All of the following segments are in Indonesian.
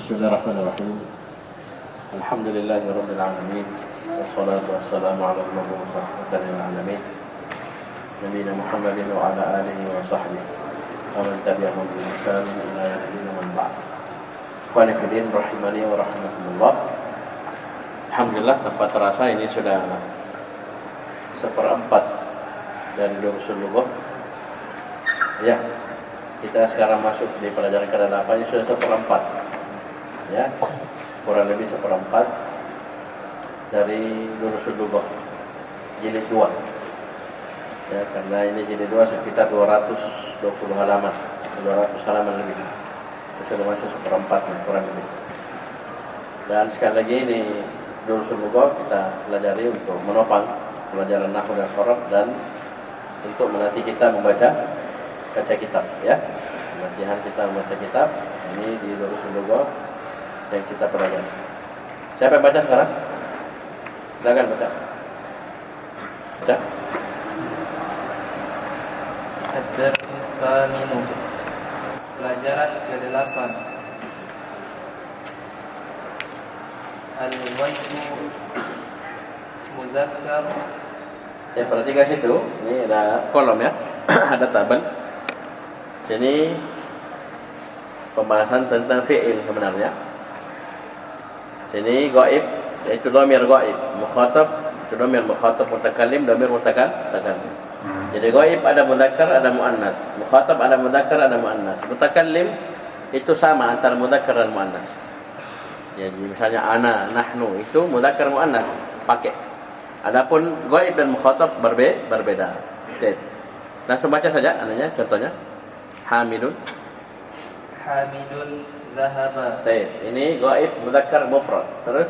Bismillahirrahmanirrahim. Alhamdulillahirabbil alamin. Wassalatu wassalamu ala al-mab'uts rahmatan lil alamin. Nabiyina Muhammadin wa ala alihi wa sahbihi wa man tabi'ahum bi ihsan ila yaumil ba'd. Ikhwani fillah rahimani wa rahimakumullah. Alhamdulillah, tanpa terasa ini sudah 1/4 dari Durusul Lughah. Ya, kita sekarang masuk di pelajaran ke-8, ini sudah 1/4. Ya, kurang lebih 1/4 dari Durusul Lughah jilid 2. Ya, karena ini jilid 2 sekitar 220 halaman, 200 halaman lebih. Sudah masuk 1/4 kurang lebih. Dan sekali lagi ini Durusul Lughah kita pelajari untuk menopang pelajaran nahwu dan sharaf dan untuk melatih kita baca kitab, ya. Latihan kita membaca kitab ini di Durusul Lughah yang kita pelajari. Siapa yang baca sekarang? Silakan baca. Baca. Ad-Darsu pelajaran ke-8. Al-Ghaibu Muzakkar. Ya, perhatikan situ. Ini ada kolom, ya. Ada tabel. Sini pembahasan tentang fi'il sebenarnya. Sini ghaib, yaitu dhamir ghaib, mukhatab, itu dhamir mukhatab mutakallim, dhamir mutakallim. Jadi ghaib ada mudzakkar, ada muannas. Mukhatab ada mudzakkar, ada muannas. Mutakallim itu sama antara mudzakkar dan muannas. Jadi misalnya ana, nahnu itu mudzakkar muannas pakai. Adapun ghaib dan mukhatab berbeda. Langsung baca saja ananya, contohnya. Hamidun Zahaba. Ini ghaib mudzakkar mufrad. Terus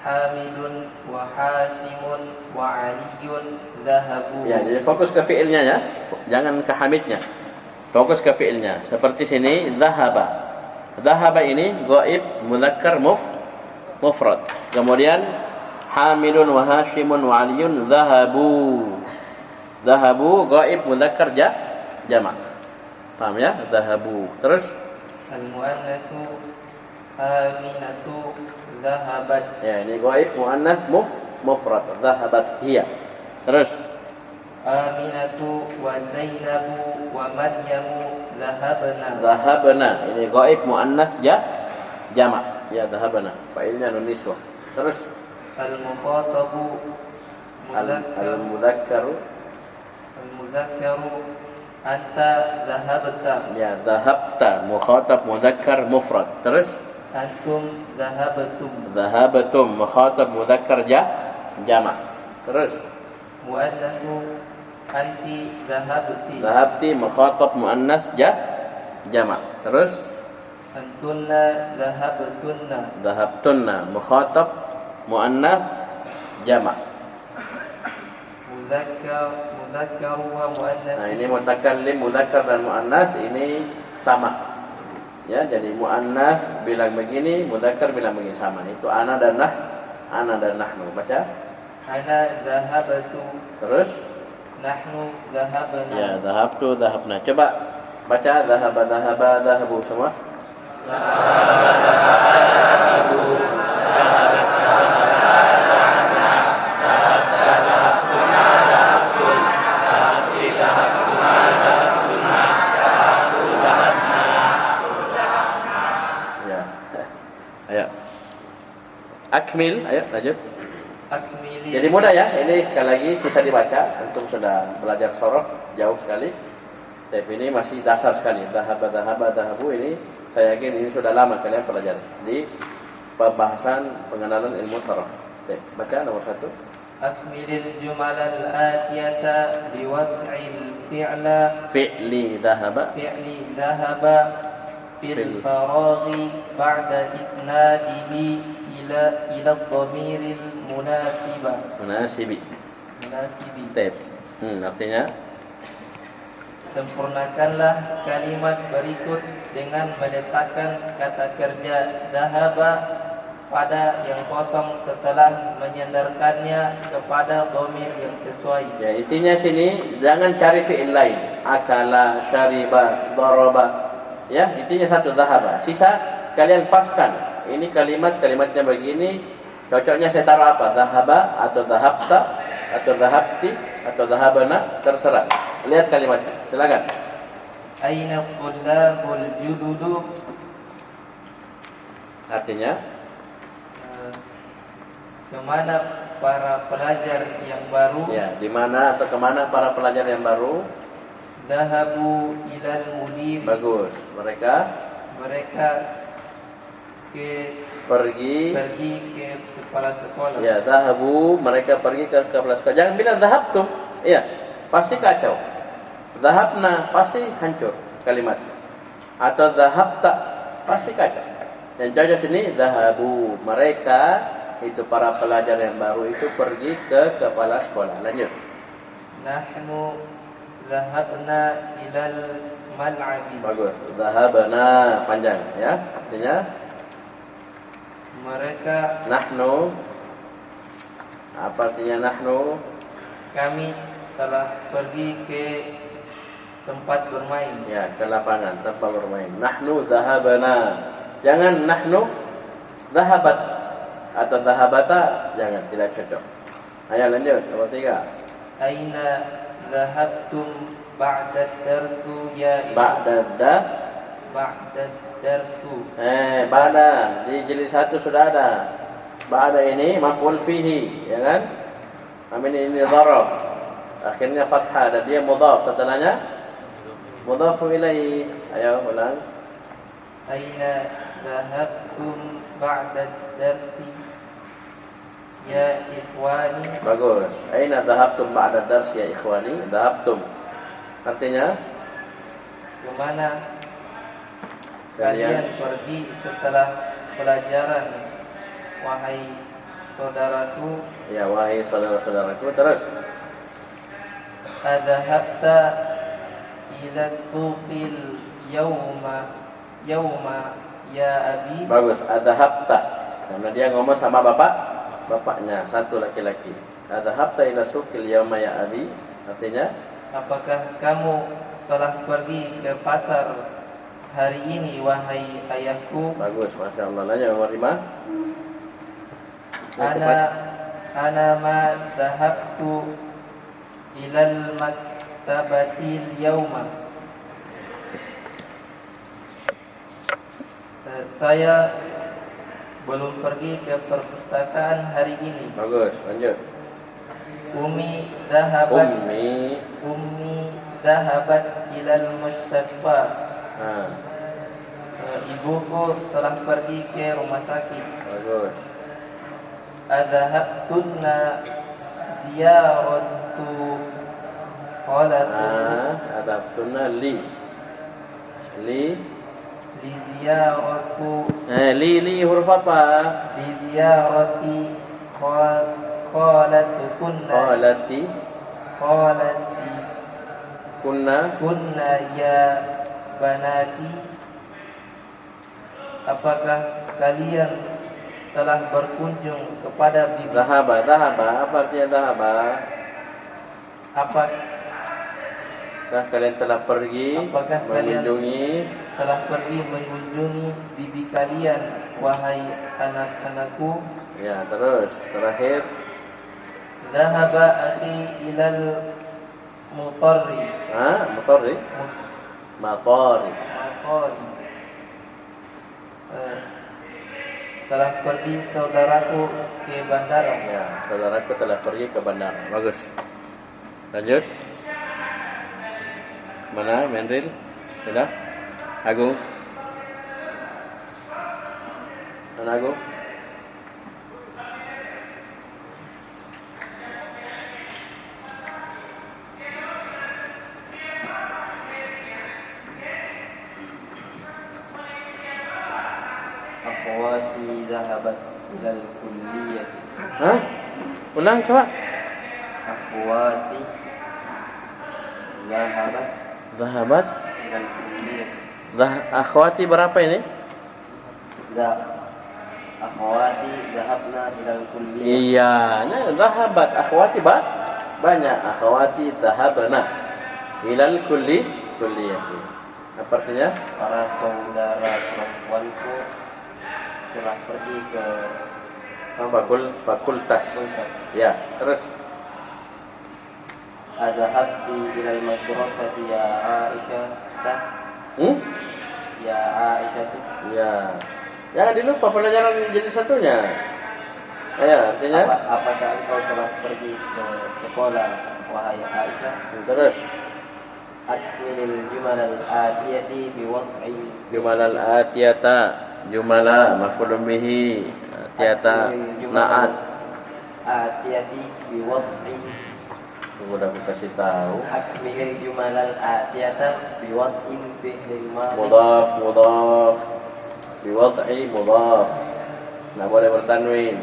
Hamidun wa Hasimun wa Aliyun zahabu. Ya, jadi fokus ke fiilnya, ya. Jangan ke hamidnya. Fokus ke fiilnya. Seperti sini zahaba. Zahaba ini ghaib mudzakkar mufrad. Kemudian Hamidun wa Hasimun wa Aliyun zahabu. Zahabu ghaib mudzakkar jamak. Paham, ya? Zahabu. Terus Al-muannatsu Aminatu zahabat. Ya, ini ghaib muannas mufrad. Zahabat hiya. Terus Aminatu wa Zainabu wa Maryamu zahabna. Zahabna. Ini ghaib muannas jamak. Ya, zahabna. Fa'ilnya nun niswah. Terus Al-mukhatabu al-mudzakkar anta zahabta. Ya, zahabta mukhatab mudzakkar mufrad. Terus Antum zahabtum. zahabatum mukhatab mudzakkar jamak. Terus Muannasu anti zahabti. zahabti mukhatab muannas jamak. Terus Antunna zahabtunna. zahabtunna mukhatab muannas jamak. Mudzakkar wa muannas. Nah, ini mutakallim mudzakkar dan muannas ini sama. Ya, jadi muannas bilang begini, mudzakkar bilang begini, sama. Itu ana dan nahnu. Baca. Ana zahabtu. Terus Nahnu zahabna. ya, zahabtu zahabna. Coba baca zahabu semua. Ayo. Akmil, ayo lanjut. Akmili. Jadi mudah, ya. Ini sekali lagi sisa dibaca. Antum sudah belajar sorof jauh sekali. Tapi ini masih dasar sekali. Dahabu ini saya yakin ini sudah lama kalian pelajari di pembahasan pengenalan ilmu sorof. Baca nomor 1. Akmilil jumalal atiyata biwad'il Fi'li dhahaba fil faraghi ba'da isnadihi ila dhamiril munasibi. Artinya sempurnakanlah kalimat berikut dengan meletakkan kata kerja dhahaba pada yang kosong setelah menyandarkannya kepada dhamir yang sesuai. Ya, intinya sini jangan cari fi'il lain. Akala, syariba, daraba. Ya, intinya satu dhahaba. Sisa kalian paskan. Ini kalimatnya begini. Cocoknya saya taruh apa? Dhahaba atau dhahabta atau dhahabti atau dhahabana, terserah. Lihat kalimatnya. Silakan. Aina tullabul jududu. Artinya kemana para pelajar yang baru? ya, di mana atau kemana para pelajar yang baru? Dahabu ilal mudir. Bagus. Mereka pergi ke kepala sekolah. ya, dhahabu, mereka pergi ke kepala sekolah. Jangan bilang dhahabtum. Iya, pasti kacau. Dhahabna pasti hancur kalimat. Atau dhahabta pasti kacau. Yang cocok sini dhahabu, mereka itu para pelajar yang baru itu pergi ke kepala sekolah. Lanjut. Nahnu dhahabna ilal mal'abi. Bagus. Dhahabana panjang ya. Artinya mereka, nahnu, apa artinya nahnu? kami telah pergi ke tempat bermain. Ya, ke lapangan tempat bermain. Nahnu dhahabana. Jangan nahnu dhahabat atau dhahabata, jangan, tidak cocok. Ayo lanjut, nomor 3. Aina dhahabtum ba'da darsu ya Ba'da darsu. Ba'da di jilid 1 sudah ada. Ba'da ini maf'ul fihi, ya kan? Amin, ini dharaf. Akhirnya fathah dan dia mudhaf, setelahnya mudhafu ilaih. Ayo ulang. Aina dhahabtum ba'da darsi ya ikhwani. Bagus. Aina dhahabtum ba'da dars ya ikhwani? Dhahabtum artinya kemana kalian pergi setelah pelajaran, wahai saudaraku? Ya, wahai saudara-saudaraku. Terus. Adhabta ila suqil yawma ya abi. Bagus. Adhabta, karena dia ngomong sama bapaknya, satu laki-laki. Adhabta ila suqil yawma ya abi, artinya apakah kamu telah pergi ke pasar hari ini, wahai ayahku? bagus, masya Allah. Lanjut nomor 5. Ana ma dhahabtu ilal maktabatil yauma. Saya belum pergi ke perpustakaan hari ini. Bagus, lanjut. Ummi dhahabat ilal mustasfa. Ibuku telah pergi ke rumah sakit. Bagus. Adhabtunna ziyaratu qalatu. Adhabtunna li Ziyaratu. Li huruf apa? Li ziyarati qalatukunna. Qalati kunna ya banati. Apakah kalian telah berkunjung kepada bibi? Dhahaba, apa artinya dhahaba? Apakah kalian telah pergi mengunjungi bibi kalian, wahai anak-anakku? Ya, terus terakhir. Dhahaba akhi ilal mutarri. Maqari. Telah pergi saudaraku ke bandara. Ya, saudaraku telah pergi ke bandara. Bagus. Lanjut. Mana Mendril? Sudah? Agung. Mana Agung? Akhwati dhahabat ilal kulliyah. Hah? Ulang coba. Akhwati dhahabat ilal kulliyah. Akhwati berapa ini? Akhwati dhahabna ilal kulliyah. Iya, nah dhahabat akhwati banyak. Akhwati dhahabna ilal kulliyah. Apa artinya? Para saudara perempuanku telah pergi ke Fakultas. Ya, terus. Adhabti ilal madrasati ya Aisyah. Ya Aisyah. Ya. Jangan dilupa pelajaran jadi satunya. Ya, artinya apakah engkau telah pergi ke sekolah wahai Aisyah? Terus. Akmilil jumalal atiyati biwad'i. Jumalal atiyata. Jumala maf'ulun bihi. Atiyata na'at. Atiyati biwad'i. Udah aku kasih tahu. Akmilil jumalal atiyata biwad'in fi'lil madhi. Mudhaf. Biwad'i mudhaf. Nggak boleh bertanwin.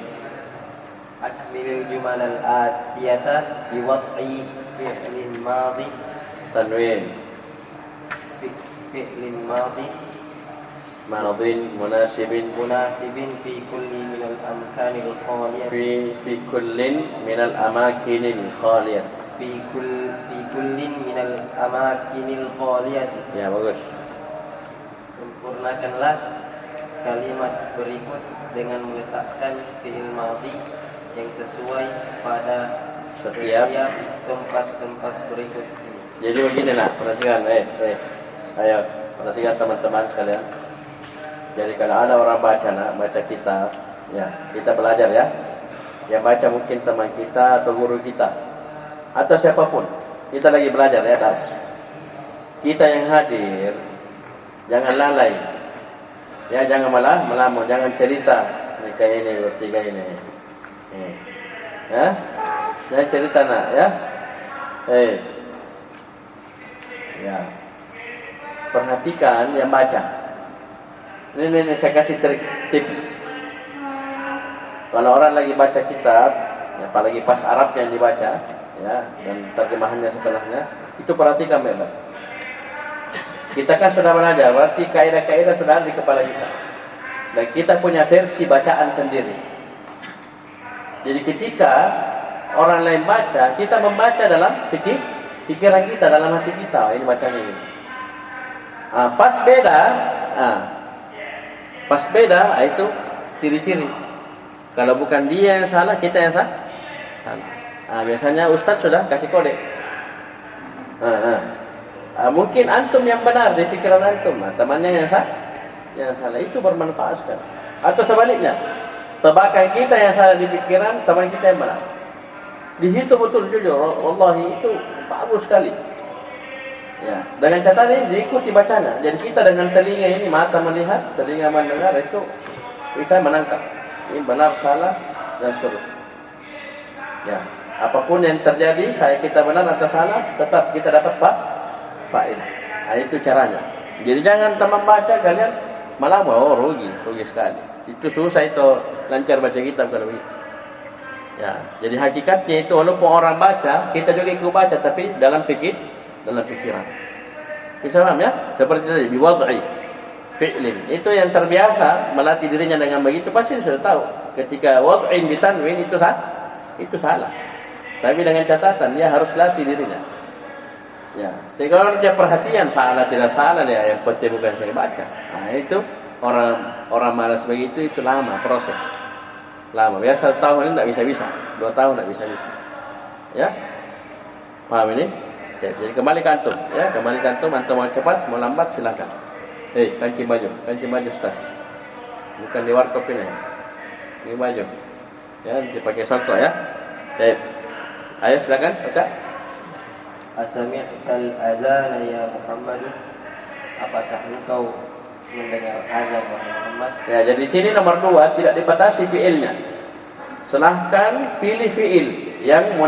Akmilil jumalal atiyata biwad'i fi'lil madhi. Tanwin. Fi'lil madhi. Madin munasibin fi kulli minal amkanil khaliyah. fi kullin minal amakinil khaliyah. Fi kullin minal amakinil khaliyah. Ya, bagus. Sempurnakanlah kalimat berikut dengan meletakkan fi'il madhi yang sesuai pada Setiap tempat-tempat berikut ini. Jadi begini nak, perhatikan, ayo perhatikan teman-teman sekalian. Jadi kalau ada orang baca kitab, ya kita belajar ya. Yang baca mungkin teman kita atau guru kita atau siapapun. Kita lagi belajar ya, dars. Kita yang hadir jangan lalai. Ya, jangan malah melamun, jangan cerita ini kayak ini bertiga ini. Ya. Jangan cerita nak ya. Ya. Perhatikan yang baca. Ini saya kasih tips. Kalau orang lagi baca kitab, ya, apalagi pas Arab yang dibaca, ya, dan terjemahannya setelahnya, itu perhatikan baik-baik. Kita kan sudah belajar, berarti kaidah-kaidah sudah ada di kepala kita. Dan kita punya versi bacaan sendiri. Jadi ketika orang lain baca, kita membaca dalam pikiran kita, dalam hati kita. Ini bacanya ini. Pas beda, itu ciri-ciri. Kalau bukan dia yang salah, kita yang salah. Biasanya ustaz sudah kasih kode. Mungkin antum yang benar di pikiran antum, temannya yang salah. Itu bermanfaat sekali. Atau sebaliknya, tebakan kita yang salah di pikiran, teman kita yang benar. Di situ betul jujur, wallahi itu bagus sekali. Ya, dengan catatan ini diikuti bacanya. Jadi kita dengan telinga ini, mata melihat, telinga mendengar, itu bisa menangkap ini benar salah dan seterusnya. Ya, apapun yang terjadi, kita benar atau salah, tetap kita dapat faedah. Itu caranya. Jadi jangan teman baca kalian malah rugi sekali. Itu susah itu lancar baca kitab kalau begitu. Ya, jadi hakikatnya itu walaupun orang baca, kita juga ikut baca, tapi dalam pikiran. Bisa paham ya? Seperti tadi biwad'i fi'lin. Itu yang terbiasa melatih dirinya dengan begitu pasti sudah tahu. Ketika wad'in bitanwin itu salah. Tapi dengan catatan dia harus latih dirinya. Ya. Jadi kalau dia perhatian salah tidak salah dia, yang penting bukan saya baca. Itu orang malas begitu itu lama proses. Lama. Biasa tahun ini tidak bisa. 2 tahun tidak bisa. Ya? Paham ini? Jadi kembali ke antum, ya, antum mau cepat, mau lambat silakan. Kancing baju tas. Bukan di warkop ini. Ini baju. Ya, dipakai contoh ya. Ayo silakan baca. Asami'tal adzana ya Muhammad? Apakah engkau mendengar azan wahai Muhammad? Ya, jadi sini nomor 2 tidak dibatasi fiilnya. Silahkan pilih fiil yang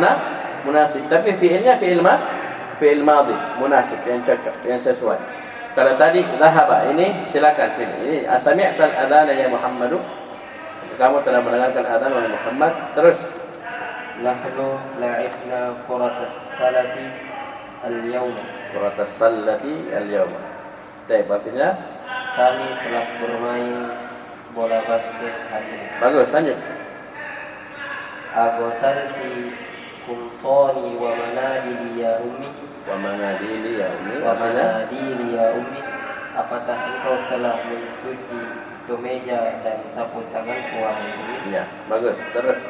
munasib, tapi fiilnya fiil madhi, munasib, yang cocok, yang sesuai. Kalau tadi dhahaba, ini silakan pilih. Ini asami'tal adzana ya Muhammadu? Kamu telah mendengarkan adzan wahai Muhammad. Terus nahnu la'ibna quratas salati al-yawma. Quratas salati al-yawma. Artinya kami telah bermain bola basket hari ini. Bagus, lanjut. Aghosalti kumsoni wa manadili ya ummi. Wa manadili ya ummi. Wa manadili ya ummi. apakah engkau telah mencuci kemeja dan sapu tanganku wahai guru? Ya, bagus. Terus.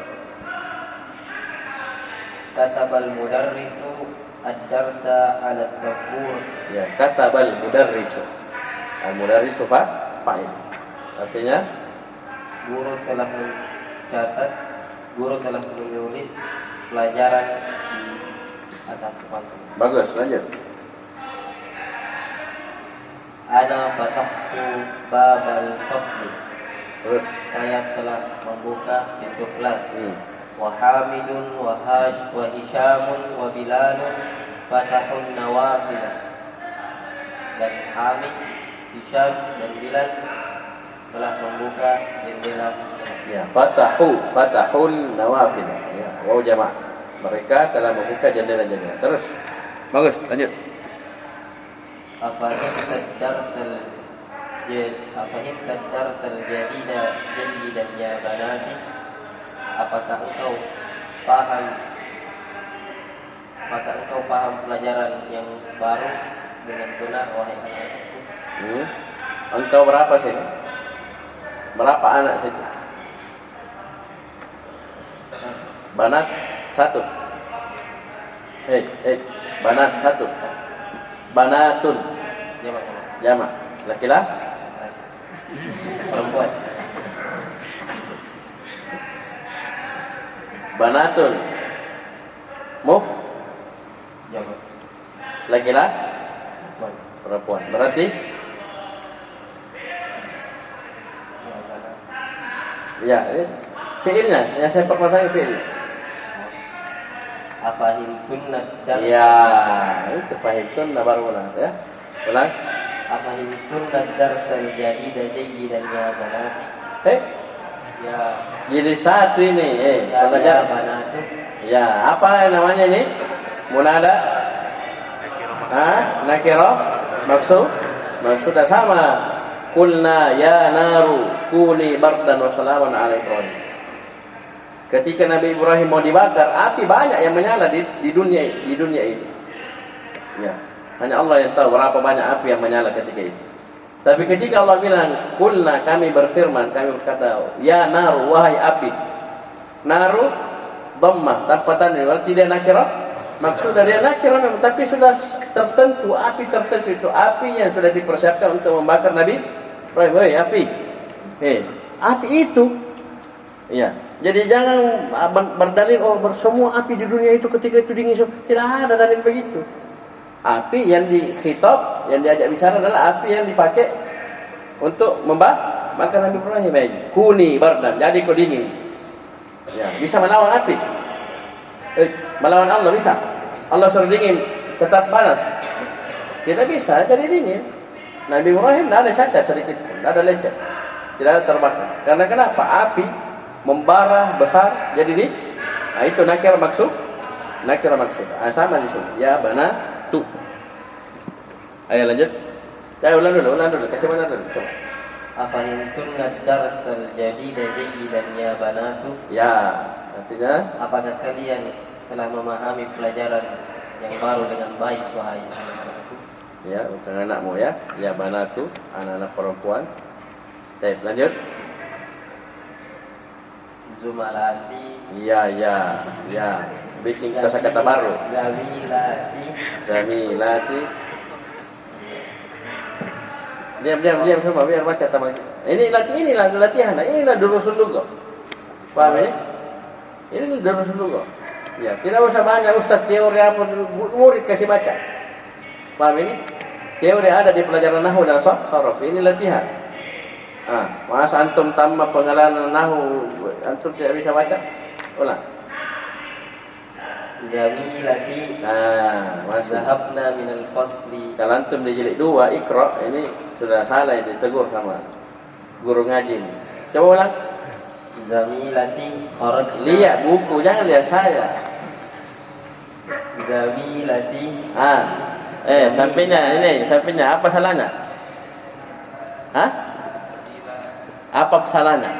Katabal mudarrisu ad-darsa ala sabur. Ya, katabal mudarrisu. Al-mudarrisu fa'il. Artinya Guru telah mencatat, guru telah menulis pelajaran di atas papan. bagus, lanjut. Ana fatahtu babal fasli. Terus. Saya telah membuka pintu kelas. Wa Hamidun wa Haj wa Hishamun wa Bilalun fatahun nawafil. Dan Hamid, Hisham dan Bilal telah membuka jendela. Ya, fatahul nawafil. Ya, waw jama'. Mereka telah membuka jendela-jendela. Terus. Bagus, lanjut. Afahimtad darsal jadida jayyidan ya banati. Apakah engkau paham pelajaran yang baru dengan benar wahai anak-anakku? Engkau berapa sih? Berapa anak saja? Banat satu. Banat satu. Banatun. Jamak. Laki-laki. Perempuan. Banatun. Muf. Jamak. Laki-laki. Perempuan. Berarti ya, fiilnya yang saya permasalahin fiil. Afahimtunna darsal. Ya, itu fahimtun baru ulang ya. Ulang. Afahimtunna darsal jadida jayyidan ya banati. Ya. Jadi satu ini, Ya pelajaran. banatu. Ya, apa namanya ini? Munada. Nakira. Maksud dah sama. Qulna ya naru kuni bardan wa salaman ala Ibrahim. Ketika Nabi Ibrahim mau dibakar, api banyak yang menyala di dunia ini. Ya, hanya Allah yang tahu berapa banyak api yang menyala ketika itu. Tapi ketika Allah bilang, "Qulna," kami berfirman, kami berkata, "Ya naru, wahai api." Naru dhammah tanpa tanwin, berarti dia nakirah. Maksud dari nakirah memang, tapi sudah tertentu, api tertentu itu api yang sudah dipersiapkan untuk membakar Nabi Ibrahim. Woi, api. Api itu. Ya. Jadi jangan berdalil semua api di dunia itu ketika itu dingin. Tidak ada dalil begitu. Api yang dikhitab, yang diajak bicara adalah api yang dipakai untuk membakar Nabi Ibrahim. Kuni bardan, jadi kau dingin. Ya, bisa melawan api. Melawan Allah bisa. Allah suruh dingin, tetap panas. Tidak bisa, jadi dingin. Nabi Ibrahim tidak ada cacat sedikit pun, tidak ada lecet, tidak ada terbakar. Karena kenapa? Api membara besar, jadi itu nakir maksud. Sama di sini. Ya bana tu. Ayo lanjut. Ulang dulu. Kasih mana dulu? Coba. Afahimtunna darsal jadida jayyidan ya banatu. Ya, artinya apakah kalian telah memahami pelajaran yang baru dengan baik wahai anak-anakku? Ya, bukan anakmu ya. Ya banatu, anak-anak perempuan. Baik, lanjut. Zumalati. Ya. Bikin kata-kata baru. Zamilati. Diam semua biar baca tamat. Inilah latihan. Inilah durusul lugha. Paham ini? Ini durusul lugha. Ya, tidak usah banyak ustaz teori apa murid kasih baca. Paham ini? Teori ada di pelajaran nahwu dan sharaf. Ini latihan. Masa antum tambah pengalaman nahwu, antum tidak bisa baca? Ulang. Zamilati. Zahabna minal fasli. Kalau antum di jilid 2 Iqra, ini sudah salah, ditegur sama guru ngaji. Coba ulang. Zamilati kharajna. Lihat buku, jangan lihat saya. Zamilati. Sampainya apa salahnya? Apa salahnya?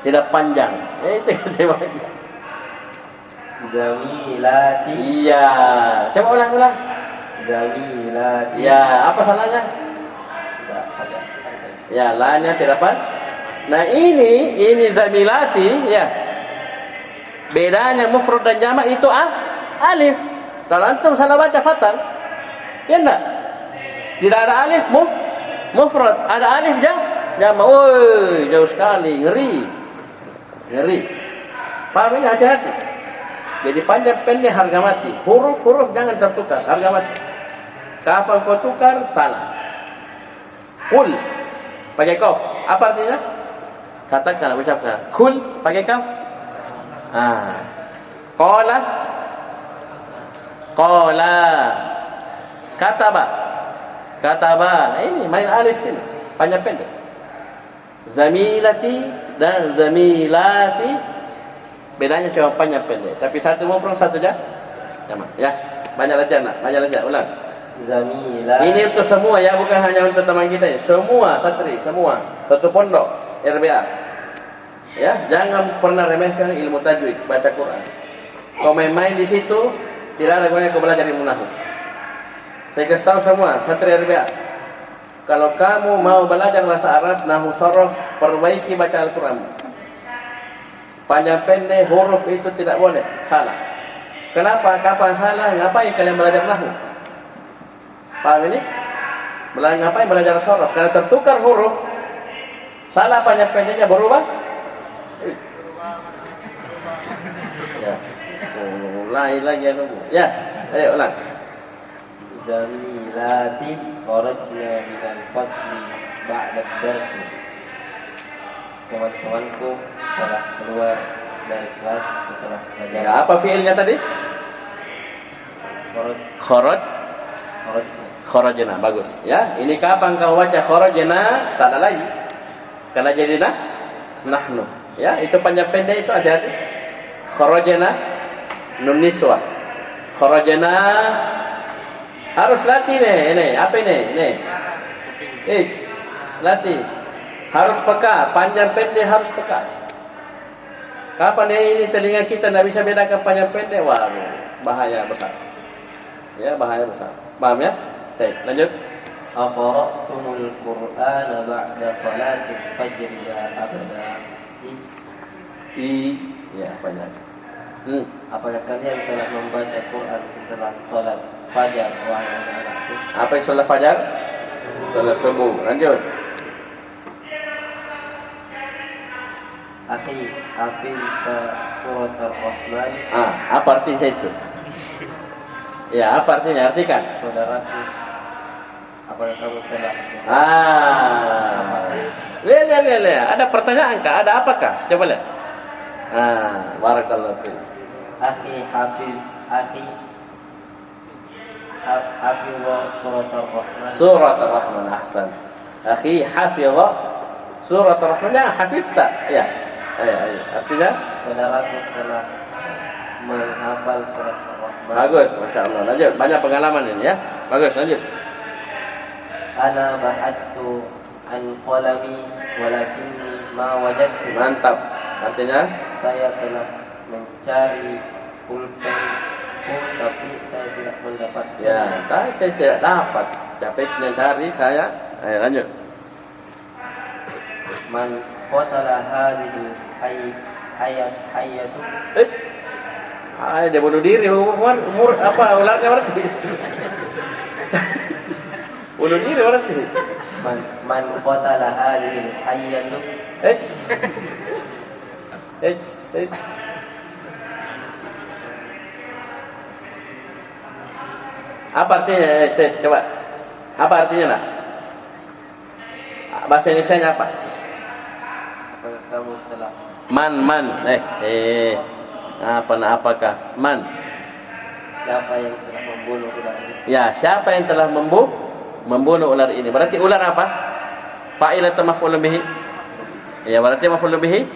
Tidak panjang. Itu Zamilati. Iya. Coba ulang. Zamilati. Ya, apa salahnya? Tidak ada. Ya, la-nya tidak apa? Nah, ini zamilati, ya. Bedanya mufrad dan jamak itu alif. Kalau antum salah baca fatal. Ya enggak? Tidak ada alif mufrad, ada alif jamak. Woi, jauh sekali, ngeri. Paham ini, hati-hati. Jadi panjang pendek harga mati. Huruf-huruf jangan tertukar, harga mati. Kapan kau tukar, salah. Kul pakai kaf, apa artinya? Katakan, ucapkan. Kul pakai kaf. Qala, kataba. Ini main alif ini, panjang pendek. Zamilati dan zamilati bedanya cuma panjang pendek, tapi satu mufrad satu jamak. Ya, banyak latihan, ulang. Zamila. Ini untuk semua ya, bukan hanya untuk teman kita ini. Semua santri, semua satu pondok RBA. Ya, jangan pernah remehkan ilmu tajwid, baca Quran. Kau main-main di situ, tidak ada gunanya kau belajar ilmu nahwu. Saya kasih tahu semua santri RBA. Kalau kamu mau belajar bahasa Arab, nahwu sorof, perbaiki baca Al-Quran. Panjang pendek huruf itu tidak boleh, salah. Kenapa? Kapan salah? Ngapain kalian belajar nahwu? Paham ini? Ngapain belajar sorof? Karena tertukar huruf, salah panjang pendeknya berubah. Ya, ulangi lagi ya. Ayo ulang. Zamilati kharajna minal fasli ba'da darsi. Teman-temanku telah keluar dari kelas setelah belajar. Ya, apa fiilnya tadi? Kharajna, bagus. Ya, ini kapan kau baca kharajna, salah lagi. Karena jadi nahnu. Ya, itu panjang pendek itu hati-hati. Kharajna nun niswa. Kharajna harus latih ini. Apa ini? Latih. Harus peka, panjang pendek harus peka. Kapan ini telinga kita tidak bisa bedakan panjang pendek, waduh, bahaya besar. Ya, bahaya besar. Paham ya? Baik, lanjut. Aqra'tumul Qur'ana ba'da salatil fajr ya abada. Ya, banyak. Apakah kalian telah membaca Quran setelah salat fajar, wahai anak-anakku? Apa yang salat fajar? Salat subuh. Lanjut. Akhi, hafizta surat Ar-Rahman. Apa artinya itu? Ya, apa artinya? Artikan. Saudaraku, apakah kamu telah? Lihat. Ada pertanyaan kah? Ada apakah? Coba lihat. Barakallahu fiik. Akhi hafizha surat Ar-Rahman. Surat Ar-Rahman, ahsan. Akhi hafizha surat Ar-Rahman. Ya, hafizta. Ya. Artinya? Saudaraku telah menghafal surat Ar-Rahman. Bagus, Masya Allah. Lanjut, banyak pengalaman ini ya. Bagus, lanjut. Ana bahastu an qalami walakinni ma wajadtu. Mantap. Artinya? Saya telah mencari pulpenku tapi saya tidak mendapat. Ya, saya tidak dapat. Capeknya cari saya. Ayo lanjut. Man qatala hadhihi hayatu. Dia bunuh diri. Umur apa? Ularnya berarti. Bunuh diri berarti. Man qatala hadhihi hayatu. Apa artinya? Coba. Apa artinya nak? Bahasa Indonesianya apa? Apakah kamu telah apakah man? Siapa yang telah membunuh ular ini? Ya, siapa yang telah membunuh ular ini? Berarti ular apa? Fa'il atau maf'ul bihi? Ya, berarti maf'ul bihi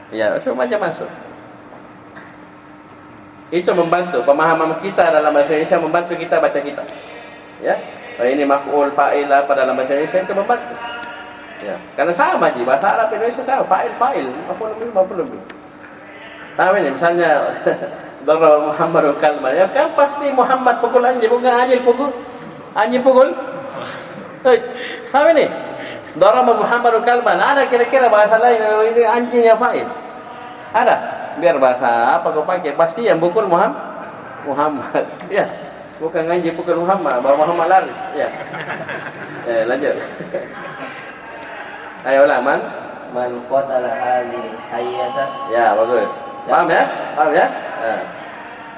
ya, coba aja masuk. Itu membantu pemahaman kita dalam bahasa Indonesia, membantu kita baca kita. Ya. Ini maf'ul, fa'il apa dalam bahasa Indonesia itu membantu. Ya, karena sama di bahasa Arab Indonesia sama, fa'il, maf'ul bihi. Paham ini? Misalnya daraba Muhammadul kalban, ya kan pasti Muhammad pukul anjing, bukan anjing pukul. Anjing pukul. Hei, paham ini? Daraba Muhammadul kalban. Ada kira-kira bahasa lain ini anjingnya fa'il? Ada? Biar bahasa apa kau pakai, pasti yang pukul Muhammad. Ya. Bukan anjing pukul Muhammad, baru Muhammad lari. Ya. Lanjut. Ayo lah, man qatala hadhihi hayyata. Ya, bagus. Paham ya? Paham ya?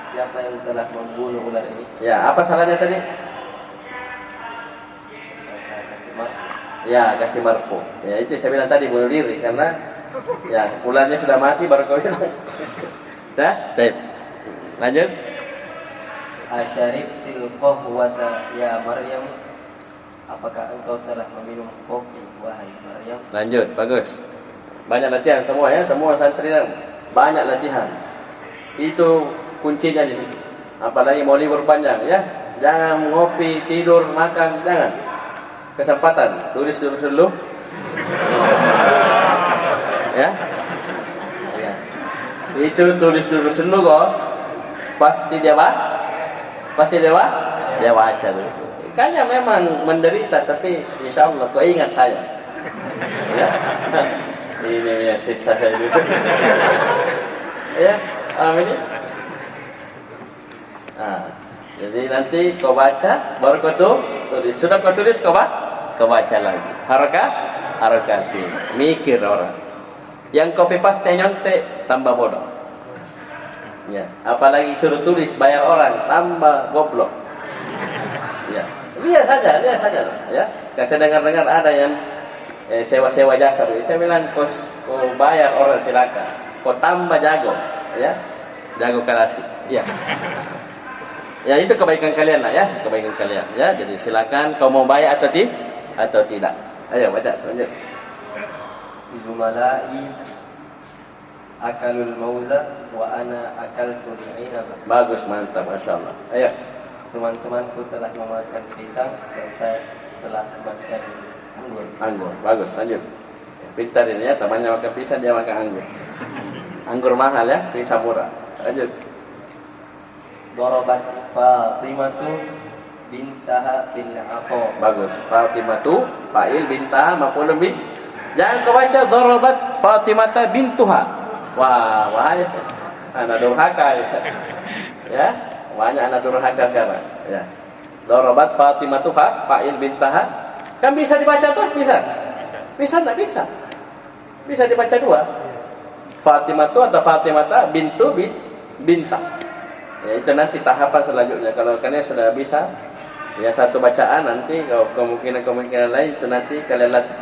Siapa yang telah membunuh ular ini? Ya, apa salahnya tadi? Ya, kasih marfu. Ya, itu saya bilang tadi bunuh diri karena ya ularnya sudah mati baru kau bilang. Dah, baik. Lanjut. Asyaribtil qahwata ya Maryam. Apakah engkau telah meminum kopi wahai Maryam? Lanjut, bagus. Banyak latihan semua ya, semua santri banyak latihan. Itu kuncinya di situ. Apalagi mau libur panjang ya. Jangan ngopi, tidur, makan, jangan. Kesempatan, tulis dulu. Ya. Ya. Itu tulis dulu kok. Pasti dia baca dulu. Kayaknya memang menderita, tapi insya Allah kau ingat saya. Ya. Ini ya sisa saya dulu. Ya, amin. Jadi nanti kau baca, baru kau tulis. Sudah kau tulis, kau baca lagi. Harakati. Mikir orang. Yang copy paste nyontek tambah bodoh. Ya, apalagi suruh tulis bayar orang tambah goblok. Ya, lihat saja ya. Saya dengar ada yang sewa jasa. Saya bilang kau bayar orang silakan. Kau tambah jago, ya. Jago kalasi. Ya. Ya, itu kebaikan kalian lah ya, kebaikan kalian ya. Jadi silakan kau mau bayar atau tidak. Ayo baca, lanjut. Zumalai akalul mauza wa ana akaltul inaba. Bagus, mantap, masyaallah. Ayo. Teman-temanku telah memakan pisang dan saya telah makan anggur. Bagus, lanjut. Pintar ini ya, temannya makan pisang, dia makan anggur. Anggur mahal ya, pisang murah. Lanjut. Darabat Fatimatu bintaha bil 'asa. Bagus. Fatimatu fa'il, bintaha maf'ulun bih. Jangan kau baca darabat Fatimata bintuha. Wahai anak durhaka ya. Ya, banyak anak durhaka sekarang. Ya. Darabat Fatimatu fa'il bintaha. Kan bisa dibaca tuh, bisa. Bisa enggak bisa? Bisa dibaca dua. Fatimatu atau Fatimata binta. Ya, itu nanti tahapan selanjutnya. Kalau kalian sudah bisa ya satu bacaan, nanti kalau kemungkinan lain itu nanti kalian latih.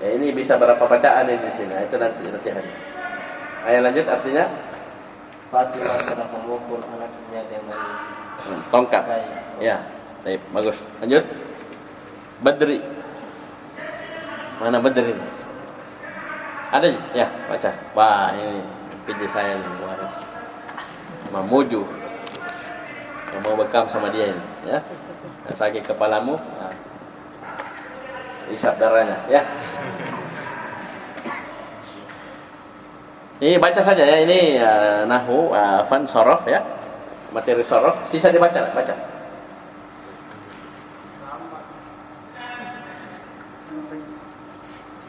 Ya, ini bisa berapa bacaan ini di sini. Itu nanti latihan. Ayo lanjut, artinya Fatimah telah memukul anaknya dengan tongkat. Ya, baik, bagus. Lanjut. Badri. Mana Badri? Ada ya, baca. Wah, ini pilih saya nih kemarin. Mamuju. Mau bekam sama dia ini, ya. Sakit kepalamu, isap darahnya, ya. Ini baca saja ya, ini nahwu, fan sorof ya, materi sorof. Sisa dibaca, baca.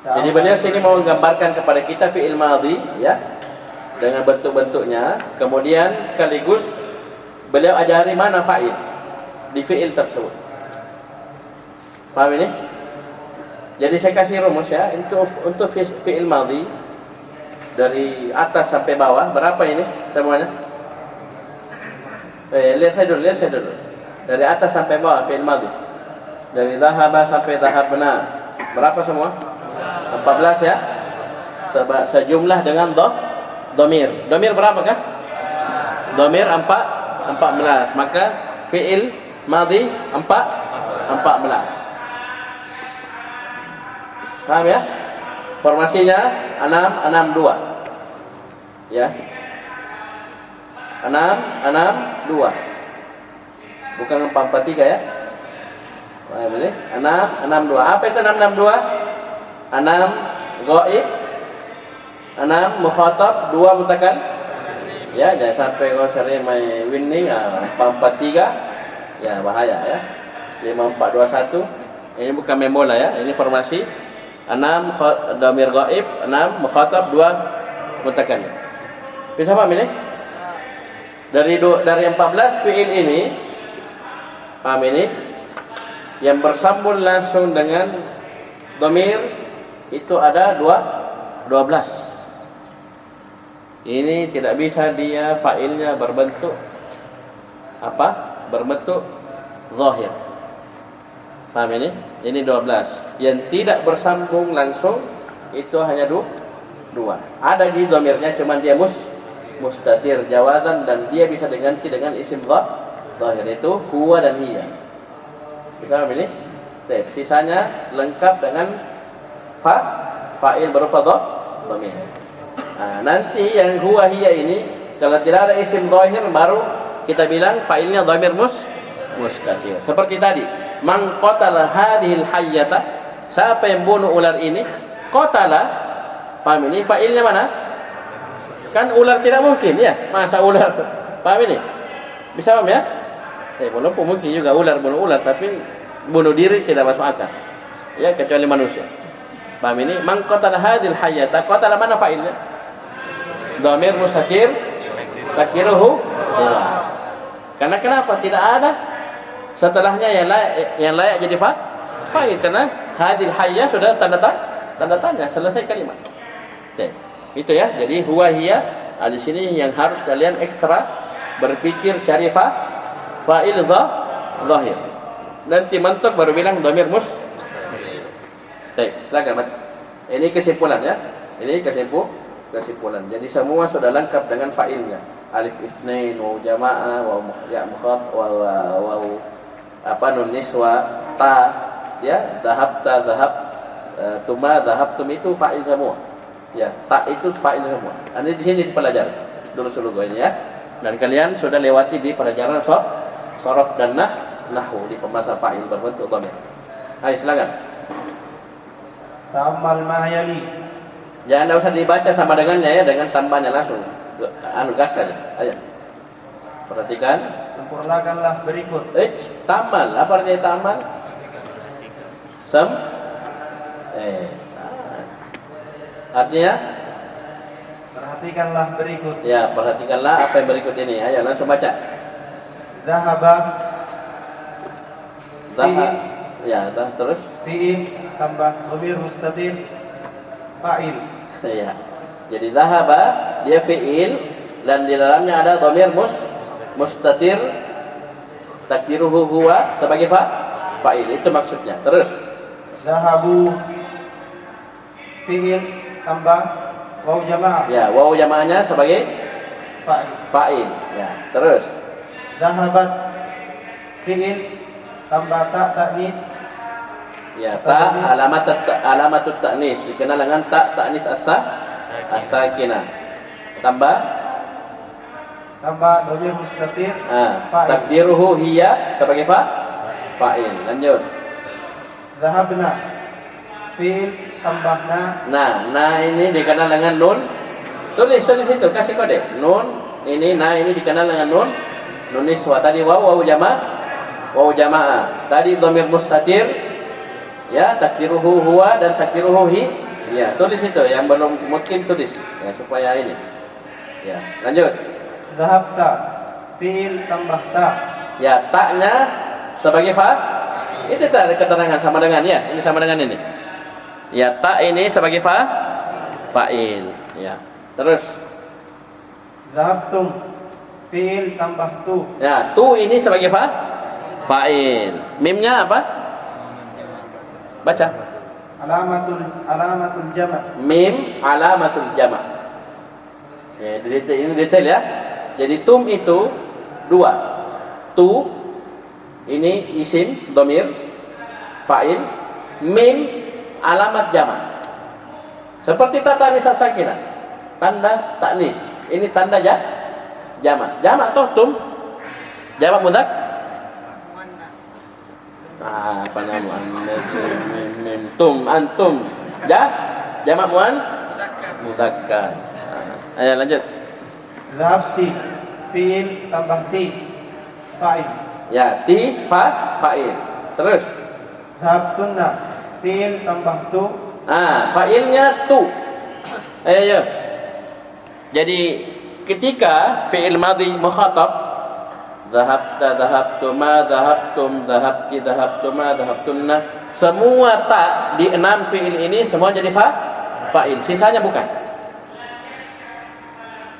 Jadi beliau sini mau menggambarkan kepada kita fi'il madhi, ya, dengan bentuk-bentuknya. Kemudian sekaligus beliau ajari mana fa'il di fi'il tersebut. Paham ini? Jadi saya kasih rumus ya, untuk fi'il madhi dari atas sampai bawah berapa ini semuanya? Lihat saya dulu. Dari atas sampai bawah fi'il madhi. Dari dhahaba sampai dhahabna. Berapa semua? 14 ya. Sejumlah dengan domir. Domir berapa kah? Domir 14. Maka fi'il madhi 14. Paham ya? Formasinya 6-6-2. Ya. 6-6-2. Bukan 4-4-3 ya. Paham ini? 6-6-2. Apa itu 6-6-2? 6 ghaib, 6 mukhatab, 2 Ya, jangan sampai kau sering main winning 4-4-3. Ya, bahaya ya. 5-4-2-1. Ini bukan main bola ya, ini formasi 6 dhamir ghaib, 6 mukhatab, 2 mutakallim. Bisa paham ini? Dari 14 fiil ini, paham ini? Yang bersambung langsung dengan dhamir itu ada 12. Ini tidak bisa dia failnya berbentuk apa? Berbentuk zahir. Paham ini? Ini 12. Yang tidak bersambung langsung itu hanya 2. Ada di dhamirnya, cuman dia mustatir jawazan, dan dia bisa diganti dengan isim zahir, itu huwa dan hiya. Bisa paham ini? Sisanya lengkap dengan fa'il berupa dhamir. Nah, nanti yang huwa hiya ini kalau tidak ada isim zahir baru kita bilang fa'ilnya dhamir mustatir. Seperti tadi, man qatala hadhil hayyata, siapa yang bunuh ular ini? Qatala, paham ini? Fa'ilnya mana? Kan ular tidak mungkin ya, masa ular. Paham ini? Bisa paham ya? Walaupun mungkin juga ular bunuh ular, tapi bunuh diri tidak masuk akal. Ya, kecuali manusia. Paham ini? Man qatala hadhil hayyata, qatala mana fa'ilnya? Dhamir mustatir takdiruhu huwa. Karena kenapa tidak ada setelahnya yang layak jadi fa'il? Karena hadil hayya sudah tanda tanya, selesai kalimat. Oke. Itu ya. Jadi huwa hiya di sini yang harus kalian ekstra berpikir cari fa'il zahir. Nanti mantuk baru bilang dhamir Baik, silakan. Ini kesimpulan ya. Ini kesimpulan. Jadi semua sudah lengkap dengan fa'ilnya. Alif itsnain, waw jamaah, waw ya mukhatab, waw nun niswa, ta, ya, dhahabta, tuma, dhahabtum itu fa'il semua. Ya, ta itu fa'il semua. Ini di sini dipelajari dulu ini ya. Dan kalian sudah lewati di pelajaran sharaf dan nahwu di pembahasan fa'il berbentuk dhamir. Ayo silakan. Ta'ammal ma yali. Jangan usah dibaca sama dengannya ya, dengan tambahnya langsung. Gas saja. Ayo. Perhatikan. Sempurnakanlah berikut. Tamal. Apa artinya tamal? Artinya? Perhatikanlah berikut. Ya, perhatikanlah apa yang berikut ini. Ayo langsung baca. Zahaba. Ya, terus. Fi'il tambah dhamir mustatir fa'il. Ya. Jadi zahaba dia fi'il dan di dalamnya ada dhamir mustatir takdiruhu huwa sebagai fa'il. Itu maksudnya. Terus. Zahabu fi'il tambah waw jamaah. Ya, waw jamaahnya sebagai fa'il. Ya, terus. Zahabat fi'il tambah ta ta'nis. Ya, ta alamatut ta'nis dikenal dengan ta ta'nis as-sakinah. Tambah dhamir mustatir takdiruhu hiya sebagai fa'il. Lanjut. Zahabna fi'il tambah Nah ini dikenal dengan nun. Tulis itu, kasih kode. Nun ini, ini dikenal dengan nun niswa. Tadi waw jamaah. Tadi dhamir mustatir. Ya, takdiruhu huwa dan takdiruhu hi. Ya, tulis itu. Yang belum mungkin tulis ya, supaya ini. Ya, lanjut. Zahabta fi'il tambah ta. Ya, taknya sebagai itu tak keterangan sama dengan ya. Ini sama dengan ini. Ya, ta ini sebagai fa'il. Ya. Terus. Zahabtum fi'il tambah tu. Ya, tu ini sebagai fa'il. Mimnya apa? Baca. Alamatul jama'. Mim alamatul jama'. Ya, ini detail ya. Jadi tum itu 2. Tu ini isim dhamir fa'il, mim alamat jama'. Seperti ta ta'nis as-sakinah. Tanda ta'nis. Ini tanda jama'. Jama' toh tum. Jama' mudzakkar. Apa nama tum antum jamak muan mudzakkar. Ayo lanjut. Dhahabti. Fiil tambah ti. Fa'il. Ya, ti fa'il. Terus. Dhahabtunna. Fiil tambah tu. Fa'ilnya tu. Ayo. Jadi ketika fi'il madhi mukhatab, dhahabta, dhahabtuma, dhahabtum, dhahabti, dhahabtuma, dhahabtunna, semua ta di 6 fi'il ini semua jadi fa'il. Sisanya bukan.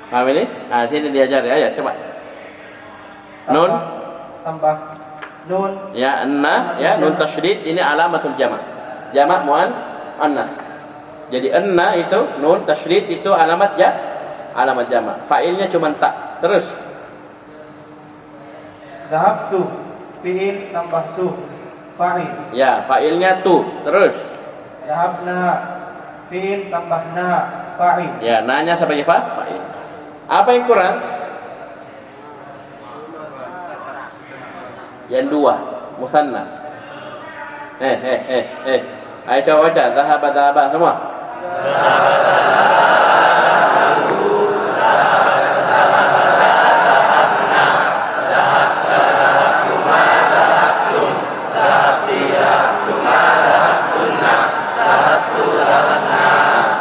Paham ini? Sini diajar ya, coba. Nun tambah nun. Ya, nun tasydid ini alamatul jama'. Jama' muannas. Jadi anna itu nun tasydid itu alamat jama'. Fa'ilnya cuma ta. Terus. Dhahabtu. Fiil tambah tu. Fa'il. Ya, fa'ilnya tu. Terus. Dhahabna. Fiil tambah na. Fa'il. Ya, nanya sebagai fa'il. Apa yang kurang? Yang 2, musanna. Ayo coba baca. Dhahaba semua.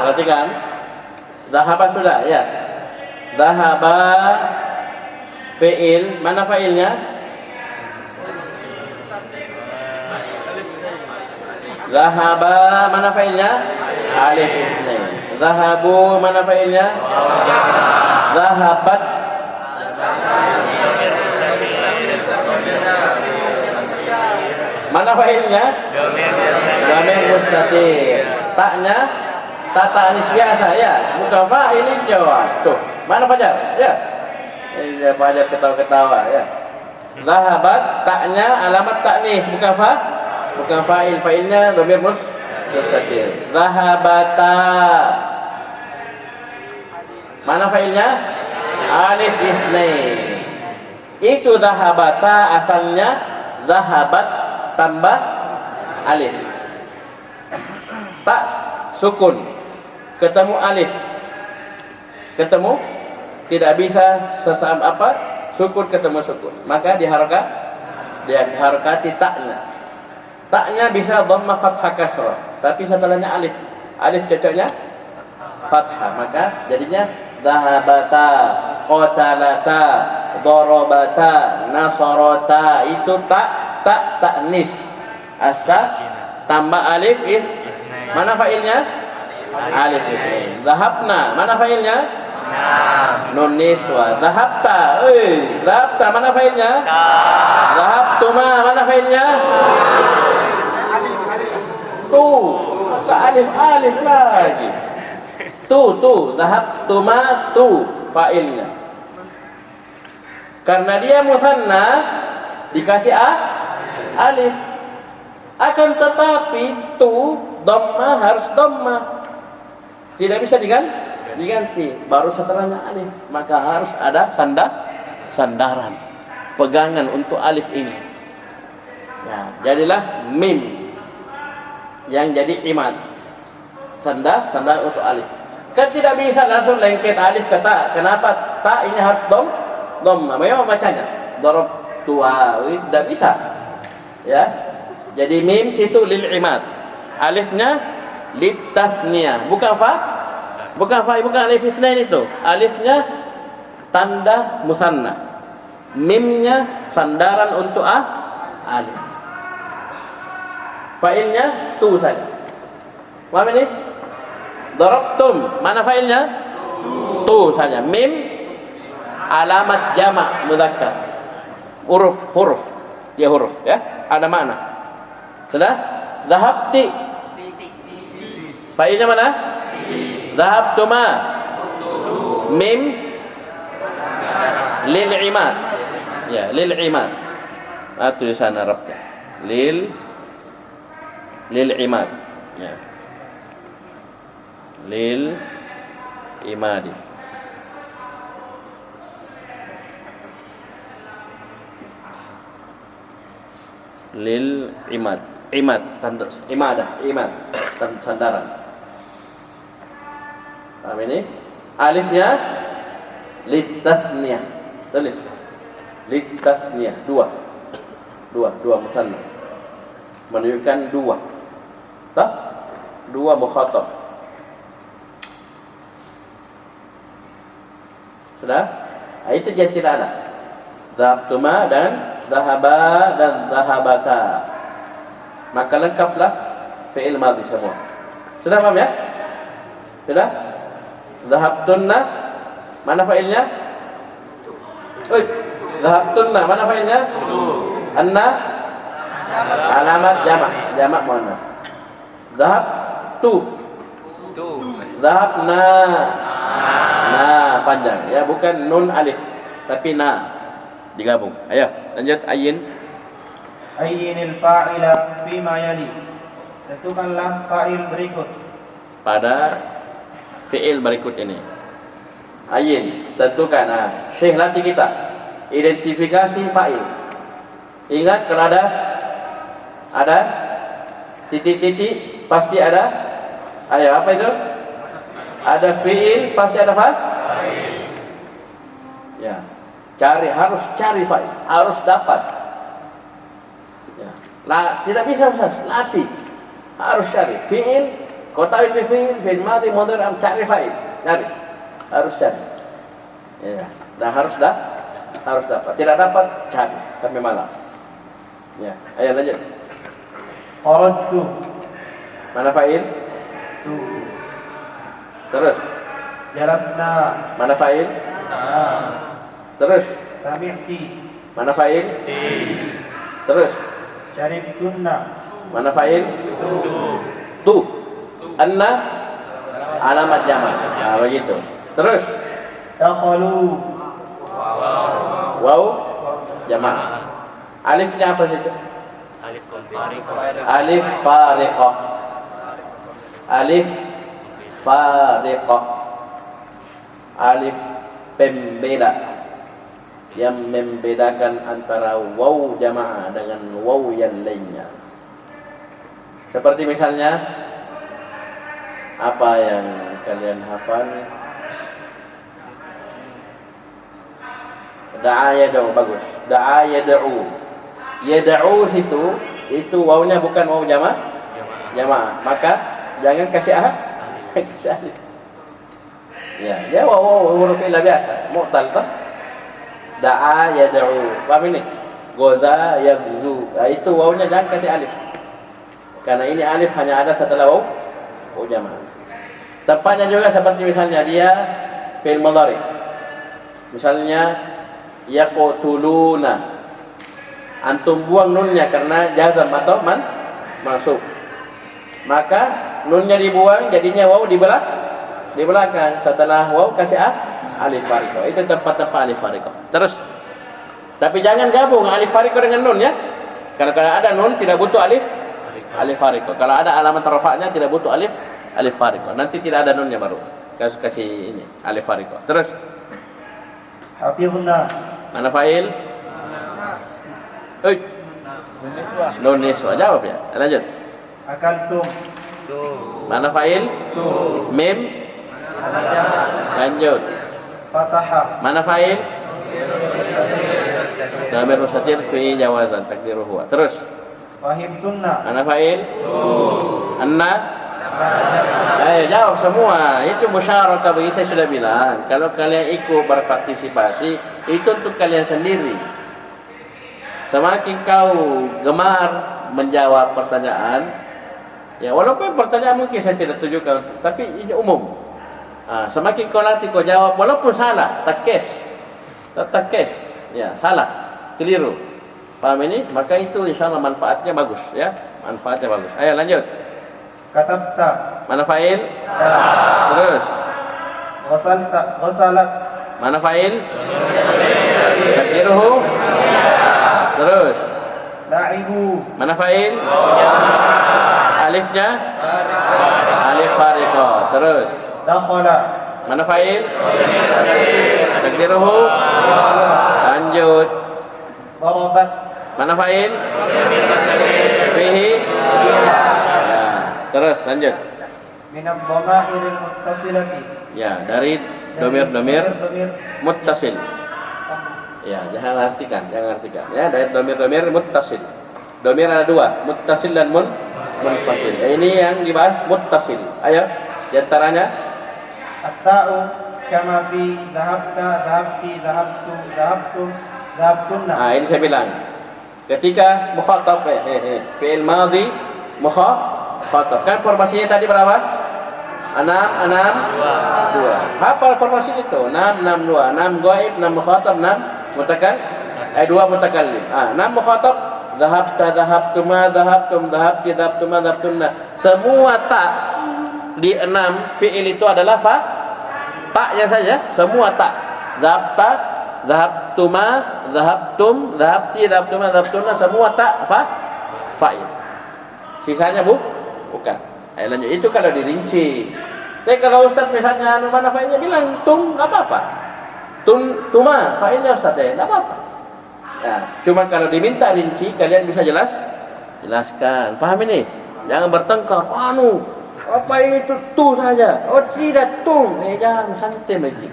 Perhatikan. Dhahaba sudah, ya. Dhahaba fi'il, mana fa'ilnya? Dhahaba mana fa'ilnya? Alif itsnain. Dhahabu mana fa'ilnya? Dhahabat. Mana fa'ilnya? Dhamir mustatir. Taknya ta anis biasa ya, bukan fa'il jawab. Tuh, mana Fajar? Ya. Ini Fajar ketawa-ketawa ya. Dhahabat taknya alamat taknis, bukan fa'il. Fa'ilnya dhamir mustatir. Dhahabata. Mana fa'ilnya? Alif itsnain. Itu dhahabata asalnya dhahabat tambah alif. Tak sukun. Ketemu alif, ketemu tidak bisa sesama sukun ketemu sukun, maka diharokati taknya bisa dhamma fathah kasrah, tapi setelahnya alif cocoknya fathah, maka jadinya dhahabata, qatalata, darabata, nasarata. Itu taknis asa tambah alif mana fa'ilnya? Alif itsnain. Dhahabna, mana fa'ilnya? Nun niswa. Dhahabta, dhahabta mana fa'ilnya? Dhahabtuma, mana fa'ilnya? Tu. Maka alif lagi. Tu, dhahabtuma tu fa'ilnya. Karena dia musanna dikasih alif. Akan tetapi tu dhamma harus dhamma. Tidak bisa diganti. Baru setelahnya alif, maka harus ada sandaran, pegangan untuk alif ini. Ya, jadilah mim yang jadi imad. Sandar untuk alif. Kan tidak bisa langsung lengket alif ke ta. Kenapa ta ini harus dhamma? Memang bacanya darab tua, tidak bisa. Ya. Jadi mim situ lil imad. Alifnya litasniyah, bukan alif itsnain itu. Alifnya tanda musanna, mimnya sandaran untuk alif. Fa'ilnya tu saja. Paham ini? Darabtum, mana fa'ilnya? Tu saja. Mim alamat jama' mudzakkar. Huruf. Dia huruf ya, ada makna. Sudah? Dhahabti. Fa'ilnya mana? Dhahabtuma. Mim lil imad. Ya, lil imad. Tulisan Arabnya. Lil imad. Ya. Lil imadi. Lil imad. Tanda imad tanda sandaran. Paham ini? Alifnya litasniyah. Tulis. Litasniyah, dua musanna. Menunjukkan dua. Tak? Dua mukhatab. Sudah? Itu yang tidak ada. Dhahabtuma dan dhahaba dan dhahabata. Maka lengkaplah fi'il madhi semua. Sudah paham ya? Sudah? Dhahabtunna, mana fa'ilnya? Oi, dhahabtunna, mana fa'ilnya? Anna alamat jamak muannas. Dhahabtu, dhahabna, na panjang ya, bukan nun alif tapi na digabung. Ayo lanjut. Ayyinil fa'ila fima yali. Tentukanlah fa'il berikut pada fi'il berikut ini. Ayin, tentukan. Syekh latih kita identifikasi fa'il. Ingat kalau ada titik-titik pasti ada. Ayo, apa itu? Ada fi'il pasti ada fa'il. Ya, harus cari fa'il, harus dapat. Ya. Tidak bisa Ustaz, latih. Harus cari fi'il, kau tahu itu fi'il madhi mudhari, cari fa'il, harus cari. Ya, dan harus dapat. Tidak dapat, cari sampai malam. Ya, ayo lanjut. Qaradtu, Mana fa'il? tu. Terus. Jalasna, Mana fa'il? Terus. sami'ti, Mana fa'il? Terus. syaribtunna, Mana fa'il? Tu. Anna alamat jamak. Begitu. Terus. dakhalu, Waw jamak. Alifnya apa situ? Alif fariqah. Alif fariqah. Alif pembeda yang membedakan antara waw jamaah dengan waw yang lainnya. Seperti misalnya apa yang kalian hafal? Da'a yad'u, bagus. Da'a yad'u. Yad'u itu wawnya bukan waw jamaah. Maka jangan kasih kasih alif. Ya waw huruf illa biasa, mu'tal tak? Da'a yad'u. Paham ini? Goza yagzu. Itu wawnya jangan kasih alif. Karena ini alif hanya ada setelah waw jamaah. Tempatnya juga seperti misalnya dia fi'il mudhari. Misalnya yaqtuluna. Antum buang nunnya karena jazam atau masuk. Maka nunnya dibuang jadinya waw di belakang. Setelah waw kasih alif fariqah. Itu tempat-tempat alif fariqah. Terus. Tapi jangan gabung alif fariqah dengan nun ya. Karena kalau ada nun tidak butuh alif fariqah. Kalau ada alamat rafa'nya tidak butuh alif fariqah. Nanti tidak ada nunnya baru. Kasih ini alif fariqah. Terus. hafizna, Mana fa'il? Nun niswa. Jawab ya. Lanjut. akaltum, Mana fa'il? Mim. Lanjut. fataha, Mana fa'il? Dhamir mustatir fi jawazan takdiruhu huwa. Terus. fahimtunna, Mana fa'il? Anna. Ayo jawab semua. Itu musyarakah bagi saya sudah bilang. Kalau kalian ikut berpartisipasi, itu untuk kalian sendiri. Semakin kau gemar menjawab pertanyaan, ya walaupun pertanyaan mungkin saya tidak tujukan, tapi ini umum. Semakin kau latih kau jawab, walaupun salah, tekes, ya salah, keliru. Paham ini? Maka itu insya Allah manfaatnya bagus, ya, manfaatnya bagus. Ayo lanjut. katabta, Mana fa'il? Terus. ghasalat, Mana fa'il? Takdiruhu. Terus. la'ibu, Mana fa'il? Alifnya? Alif fariqah. Terus. dakhala, Mana fa'il? Takdiruhu. Lanjut. darabat, Mana fa'il? Fihi. Ya. Terus lanjut. minad dhamairil muttasilati, Ya, dari domir muttasil. Ya, jangan artikan. Ya, dari domir muttasil. Domir ada dua, muttasil dan munfasil. Ini yang dibahas muttasil. Ayo, di antaranya At-ta'u kama fi dhahabta, dhahabti, dhahabtu, dhahabtum, dhahabtunna. Ini saya bilang. Ketika mukhatab fi'il madhi mukhatab. Kan formasinya tadi berapa? 6 2. Hafal formasi itu. 6 6 2. 6 ghaib, 6 mukhatab, 6 2 mutakallim. 6 mukhatab, dhahabta, dhahabtuma, dhahabtum, dhahabti, dhahabtuma, dhahabtunna. Semua tak di 6 fi'il itu adalah taknya saja, semua tak. Dhahabta, dhahabtuma, dhahabtum, dhahabti, dhahabtuma, dhahabtunna, semua tak fa'il. Sisanya bukan. Ayo lanjut. Itu kalau dirinci. Tapi kalau Ustaz misalnya mana fa'ilnya bilang tum, enggak apa-apa. Tuma, fa'ilnya Ustaz enggak apa-apa. Nah, cuma kalau diminta rinci kalian bisa jelaskan. Paham ini? Jangan bertengkar. Apa itu tu saja? Oh tidak tum. Jangan santai begitu.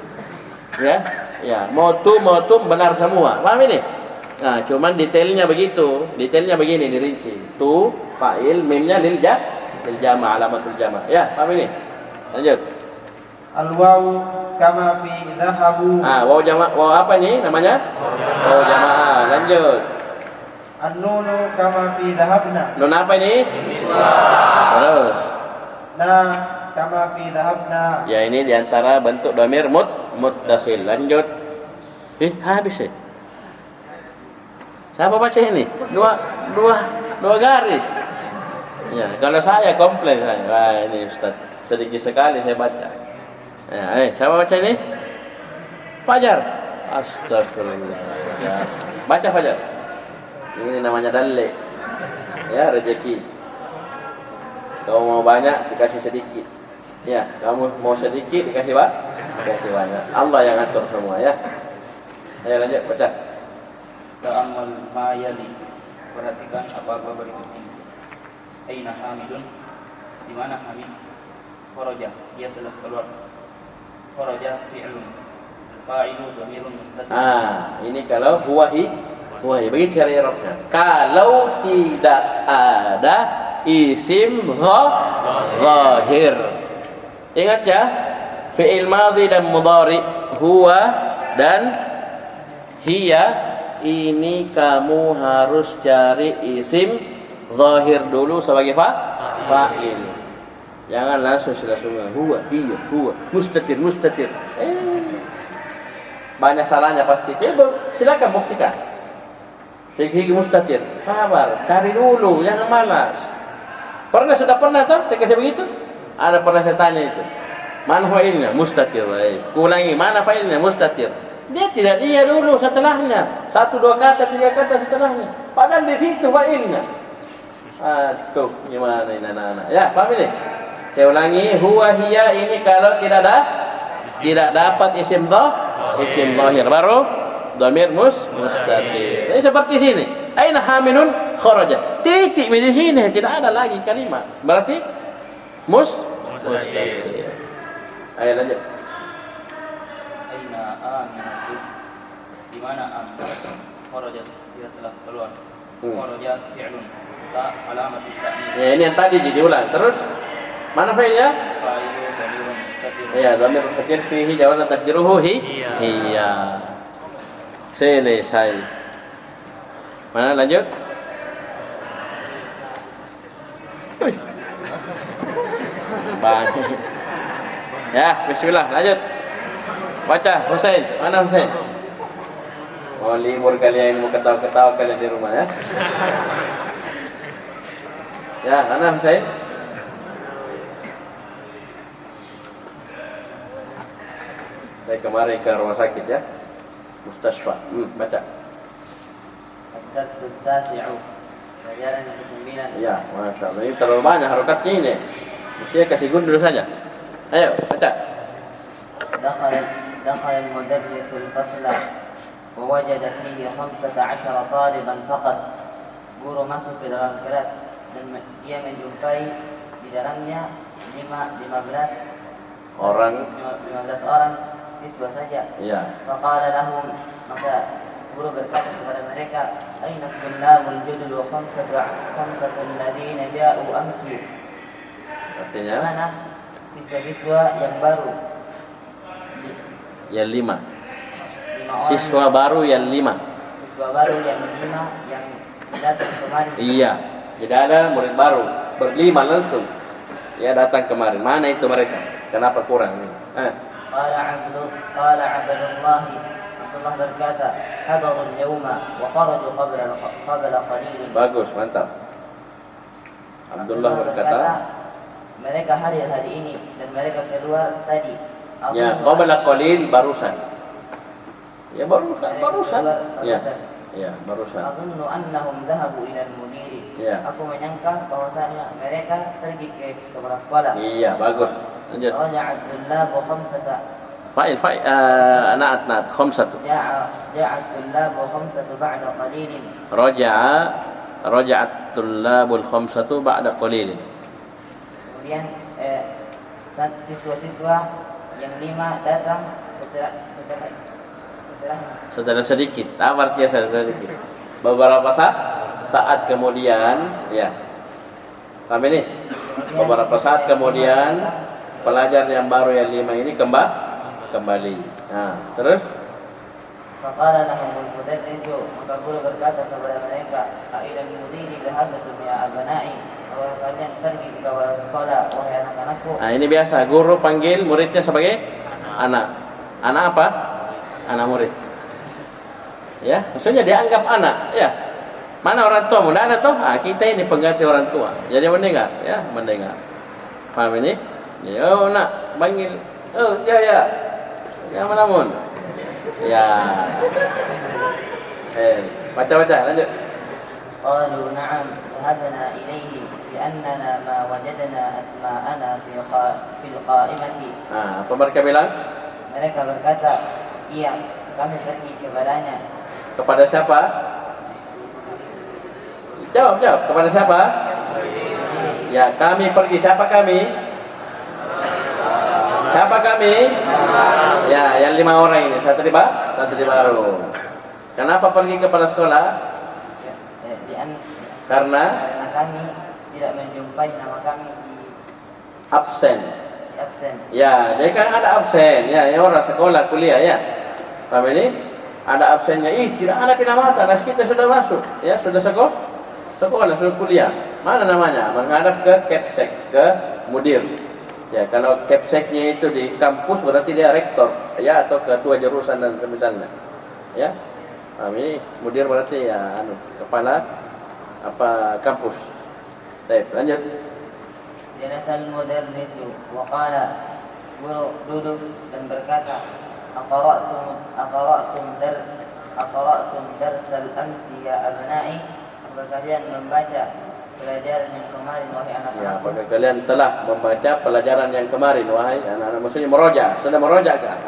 Ya, mau tum benar semua. Paham ini? Nah, cuman detailnya begitu. Detailnya begini dirinci. Tu, fa'il, mimnya lil jama', alamatul jama'. Ya, paham ini? Lanjut. Al-wawu kama fi dhahabu. Waw jama', waw apa ini namanya? Waw jamaah. Lanjut. An-nunu kama fi dhahabna. Nun apa ini? Terus. Na kama fi dhahabna. Ya, ini diantara bentuk domir muttasil. Lanjut. Habis ya. Siapa baca ini? Dua garis. Ya, kalau saya komplain saya. Wah, ini Ustaz sedikit sekali saya baca. Ya, siapa baca ini? Fajar. Astagfirullah. Ya. Baca Fajar. Ini namanya dalle. Ya, rezeki. Kalau mau banyak dikasih sedikit. Ya, kamu mau sedikit dikasih banyak. Allah yang atur semua ya. Ayo lanjut baca. Ta'ammal ma yali. Perhatikan apa-apa berikut ini. Aina Hamidun? Di mana Hamid? Kharaja, dia telah keluar. Kharaja fi'lun. Fa'ilu dhamirun mustatir. Ini kalau huwahi. Bagi cara i'rabnya. Kalau tidak ada isim zahir. Ingat ya, fi'il madhi dan mudhari, huwa dan hiya, ini kamu harus cari isim zahir dulu sebagai fa'il. Jangan langsung huwa, hiya, huwa, mustatir. Banyak salahnya pasti. Silakan buktikan. Fikih mustatir. Sabar, cari dulu, jangan malas. Sudah pernah tuh saya kasih begitu? Ada pernah saya tanya itu. Mana fa'ilnya? Mustatir. Ulangi, mana fa'ilnya? Mustatir. Dia tidak lihat dulu setelahnya. 1, 2 kata, 3 kata setelahnya. Padahal di situ fa'ilnya. Aduh, gimana ini anak-anak? Ya, paham ini? Saya ulangi, huwa hiya ini kalau tidak dapat isim zahir baru dhamir mustatir. Ini seperti sini. Aina Hamidun kharaja. Titik di sini tidak ada lagi kalimat. Berarti mustatir. Ayo lanjut. Aina Aminatu? Di mana Aminatu? Kharaja, dia telah keluar. Kharaja fi'lun. Ta alamatul ta'nits. Ya, ini yang tadi diulang. Terus mana fa'ilnya? Fa'ilu dhamirun mustatir. Ya, dhamir mustatir fihi jawazan taqdiruhu hiya. Selesai. Mana lanjut? Bang. Ya, bismillah, lanjut. Baca Husain. Mana Husain? Oh, libur kalian mau ketawa-ketawa kalian di rumah ya. Ya, mana Husain? Saya kemarin ke rumah sakit ya. Mustashfa. Baca. Ad-darsu tasi'u. Pelajaran yang ke-9. Ya, Masya Allah. Ini terlalu banyak harokatnya ini. Mestinya kasih gun dulu saja. Ayo, baca. دخل المدرس الفصل ووجد فيه 15 طالبا فقط. Guru masuk ke dalam kelas dan ia menjumpai di dalamnya 15 orang siswa saja. Ya. Faqala lahum, maka guru berkata kepada mereka, aina tullabul judul wa khamsatu alladziina ja'u amsi. Artinya Mana siswa-siswa yang baru? yang 5. 5 orang. Siswa baru yang 5. Siswa baru yang 5 yang datang kemari. Iya. Jadi ada murid baru berlima langsung. Ya datang kemarin. Mana itu mereka? Kenapa kurang? Qala Abdullah berkata, hadarul yawma wa kharaju qabla qalil. Bagus, mantap. Abdullah berkata, mereka hadir hari ini dan mereka keluar tadi. ya, qabla qalil barusan. Ya barusan. Ya. Ya, barusan. Adunnu annahum dhahabu ila al-mudiri. Ya. Aku menyangka bahwasanya mereka pergi ke kepala sekolah. Iya, bagus. Lanjut. Raja'a tullab khamsata. Fa'il na'at khamsatu. Ja'a tullab khamsatu ba'da qalilin. Raja'at tullabul khamsatu ba'da qalilin. Kemudian siswa-siswa yang 5 datang Setelah sedikit. Apa artinya sedikit? Beberapa saat kemudian, ya. Paham ini? Beberapa saat kemudian pelajar yang baru yang 5 ini kembali. Nah, terus Faqala lahumul mudarrisu, maka guru berkata kepada mereka, "Ailal mudiri dhahabtum ya abna'i?" Apakah kalian pergi ke kepala sekolah, wahai anak-anakku? nah ini biasa, guru panggil muridnya sebagai anak. Anak apa? Anak murid. Ya, maksudnya dia anggap anak, ya. Mana orang tua? Tidak ada toh? Kita ini pengganti orang tua. Jadi mendengar, ya, mendengar. Paham ini? Ya, oh, nak, panggil. Oh, ya. Ya, namun. Ya. Baca, lanjut. Qalu na'am, dhahabna ilayhi li'annana ma wajadna asma'ana fil qa'imati. Apa mereka bilang? Mereka berkata, iya, kami pergi kepadanya. Kepada siapa? Jawab. Kepada siapa? Ya, kami pergi. Siapa kami? Ya, yang 5 orang ini. Santri baru. Kenapa pergi kepada sekolah? Karena kami tidak menjumpai nama kami di absen. Ya, jadi kan ada absen. Ya, orang sekolah, kuliah, ya. Paham ini? Ada absennya. Tidak ada pinamata. Kelas kita sudah masuk. Ya, sudah sekolah, sudah kuliah. Mana namanya? Menghadap ke Kepsek, ke mudir. Ya, kalau Kepseknya itu di kampus berarti dia rektor, ya, atau ketua jurusan dan semisalnya. Ya. Paham ini? Mudir berarti ya kepala kampus. Baik, lanjut. Jalasal mudarrisu wa qala, guru duduk dan berkata, aqra'tum darsal amsi ya abna'i? Apakah kalian membaca pelajaran yang kemarin wahai anak-anak? Ya, apakah kalian telah membaca pelajaran yang kemarin wahai anak-anak? Maksudnya meroja, sudah meroja kah?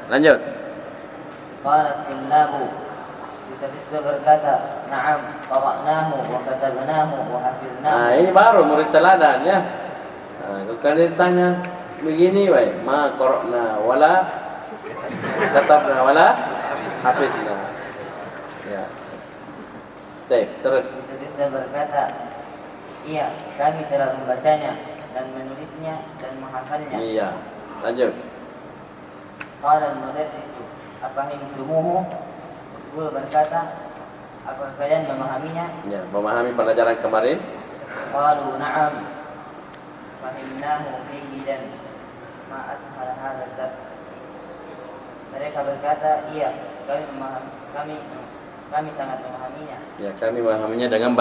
Lanjut. Qalat tullabu, siswa berkata, na'am, qara'nahu wa katabnahu wa hafidnahu. Ini baru murid teladan, ya. Kalau kalian tanya begini, ma qara'na wala katabna wala hafidna. Ya. Baik, terus. Siswa berkata, iya, kami telah membacanya dan menulisnya dan menghafalnya. Iya. Lanjut. Qala al-mudarrisu, afahimtumuhu? Guru berkata, apakah kalian memahaminya? Ya, memahami pelajaran kemarin? Qalu na'am, fahimnahu fihi dan ma ashal hadzal dars. Mereka berkata, iya, kami sangat memahaminya. Ya, kami memahaminya dengan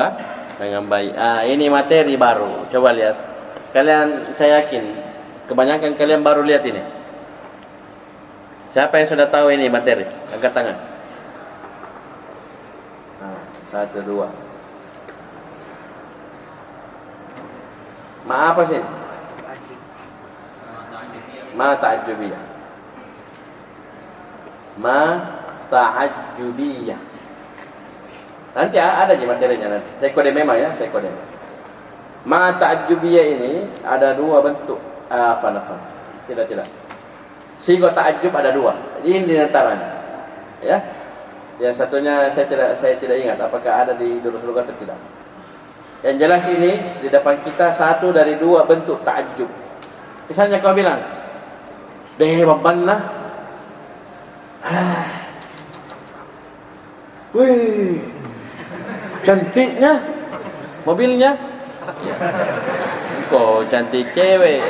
baik. Ini materi baru. Coba lihat. Kalian, saya yakin kebanyakan kalian baru lihat ini. Siapa yang sudah tahu ini materi? Angkat tangan. 1, 2. Ma apa sih? Ma ta'ajjubiyah. Nanti ada di materinya nanti. Saya kode memang ya, saya kode. Ma ta'ajjubiyah ini ada 2 bentuk. Tidak. Sigo ta'ajjub ada 2. Ini di antaranya. Ya. Yang satunya saya tidak ingat apakah ada di Durus Lughat atau tidak. Yang jelas ini di depan kita 1 dari 2 bentuk ta'ajjub. Misalnya kau bilang, "Deh beban lah." Wih, cantiknya mobilnya. Ya. Kok cantik cewek.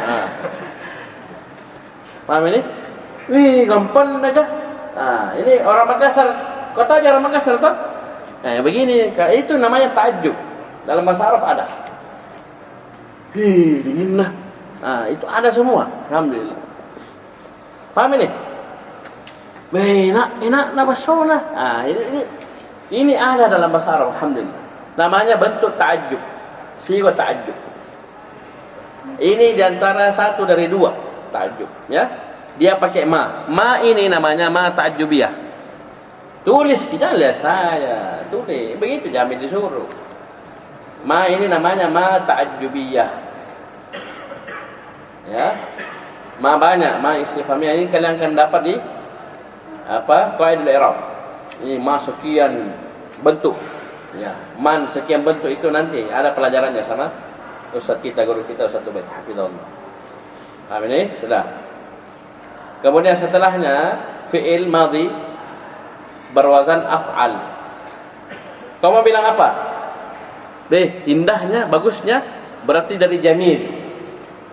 Nah. Paham ini? Wih, gampang aja. Nah, ini orang Makassar. Kau tahu aja orang Makassar toh? Nah, begini, itu namanya ta'ajjub. Dalam bahasa Arab ada. Dingin lah. Nah, itu ada semua. Alhamdulillah. Paham ini? Enak nabasona. Ah, ini ada dalam bahasa Arab, alhamdulillah. Namanya bentuk ta'ajjub. Siwa ta'ajjub. Ini diantara 1 dari 2 ta'ajjub, ya. Dia pakai ma. Ma ini namanya ma ta'ajjubiyah. Tulis, kita lihat saya. Tulis, begitu Jamil disuruh. Ma ini namanya ma ta'ajjubiyah. Ya. Ma banyak, ma istifhamiyah ini kalian akan dapat di qaidul i'rab. Ini ma sekian bentuk. Ya, man sekian bentuk itu nanti ada pelajarannya sama ustaz kita, guru kita Ustaz Ubaid hafizahullah. Paham ini? Sudah. Kemudian setelahnya fi'il madhi berwazan af'al. Kamu bilang apa? Indahnya, bagusnya berarti dari jamil.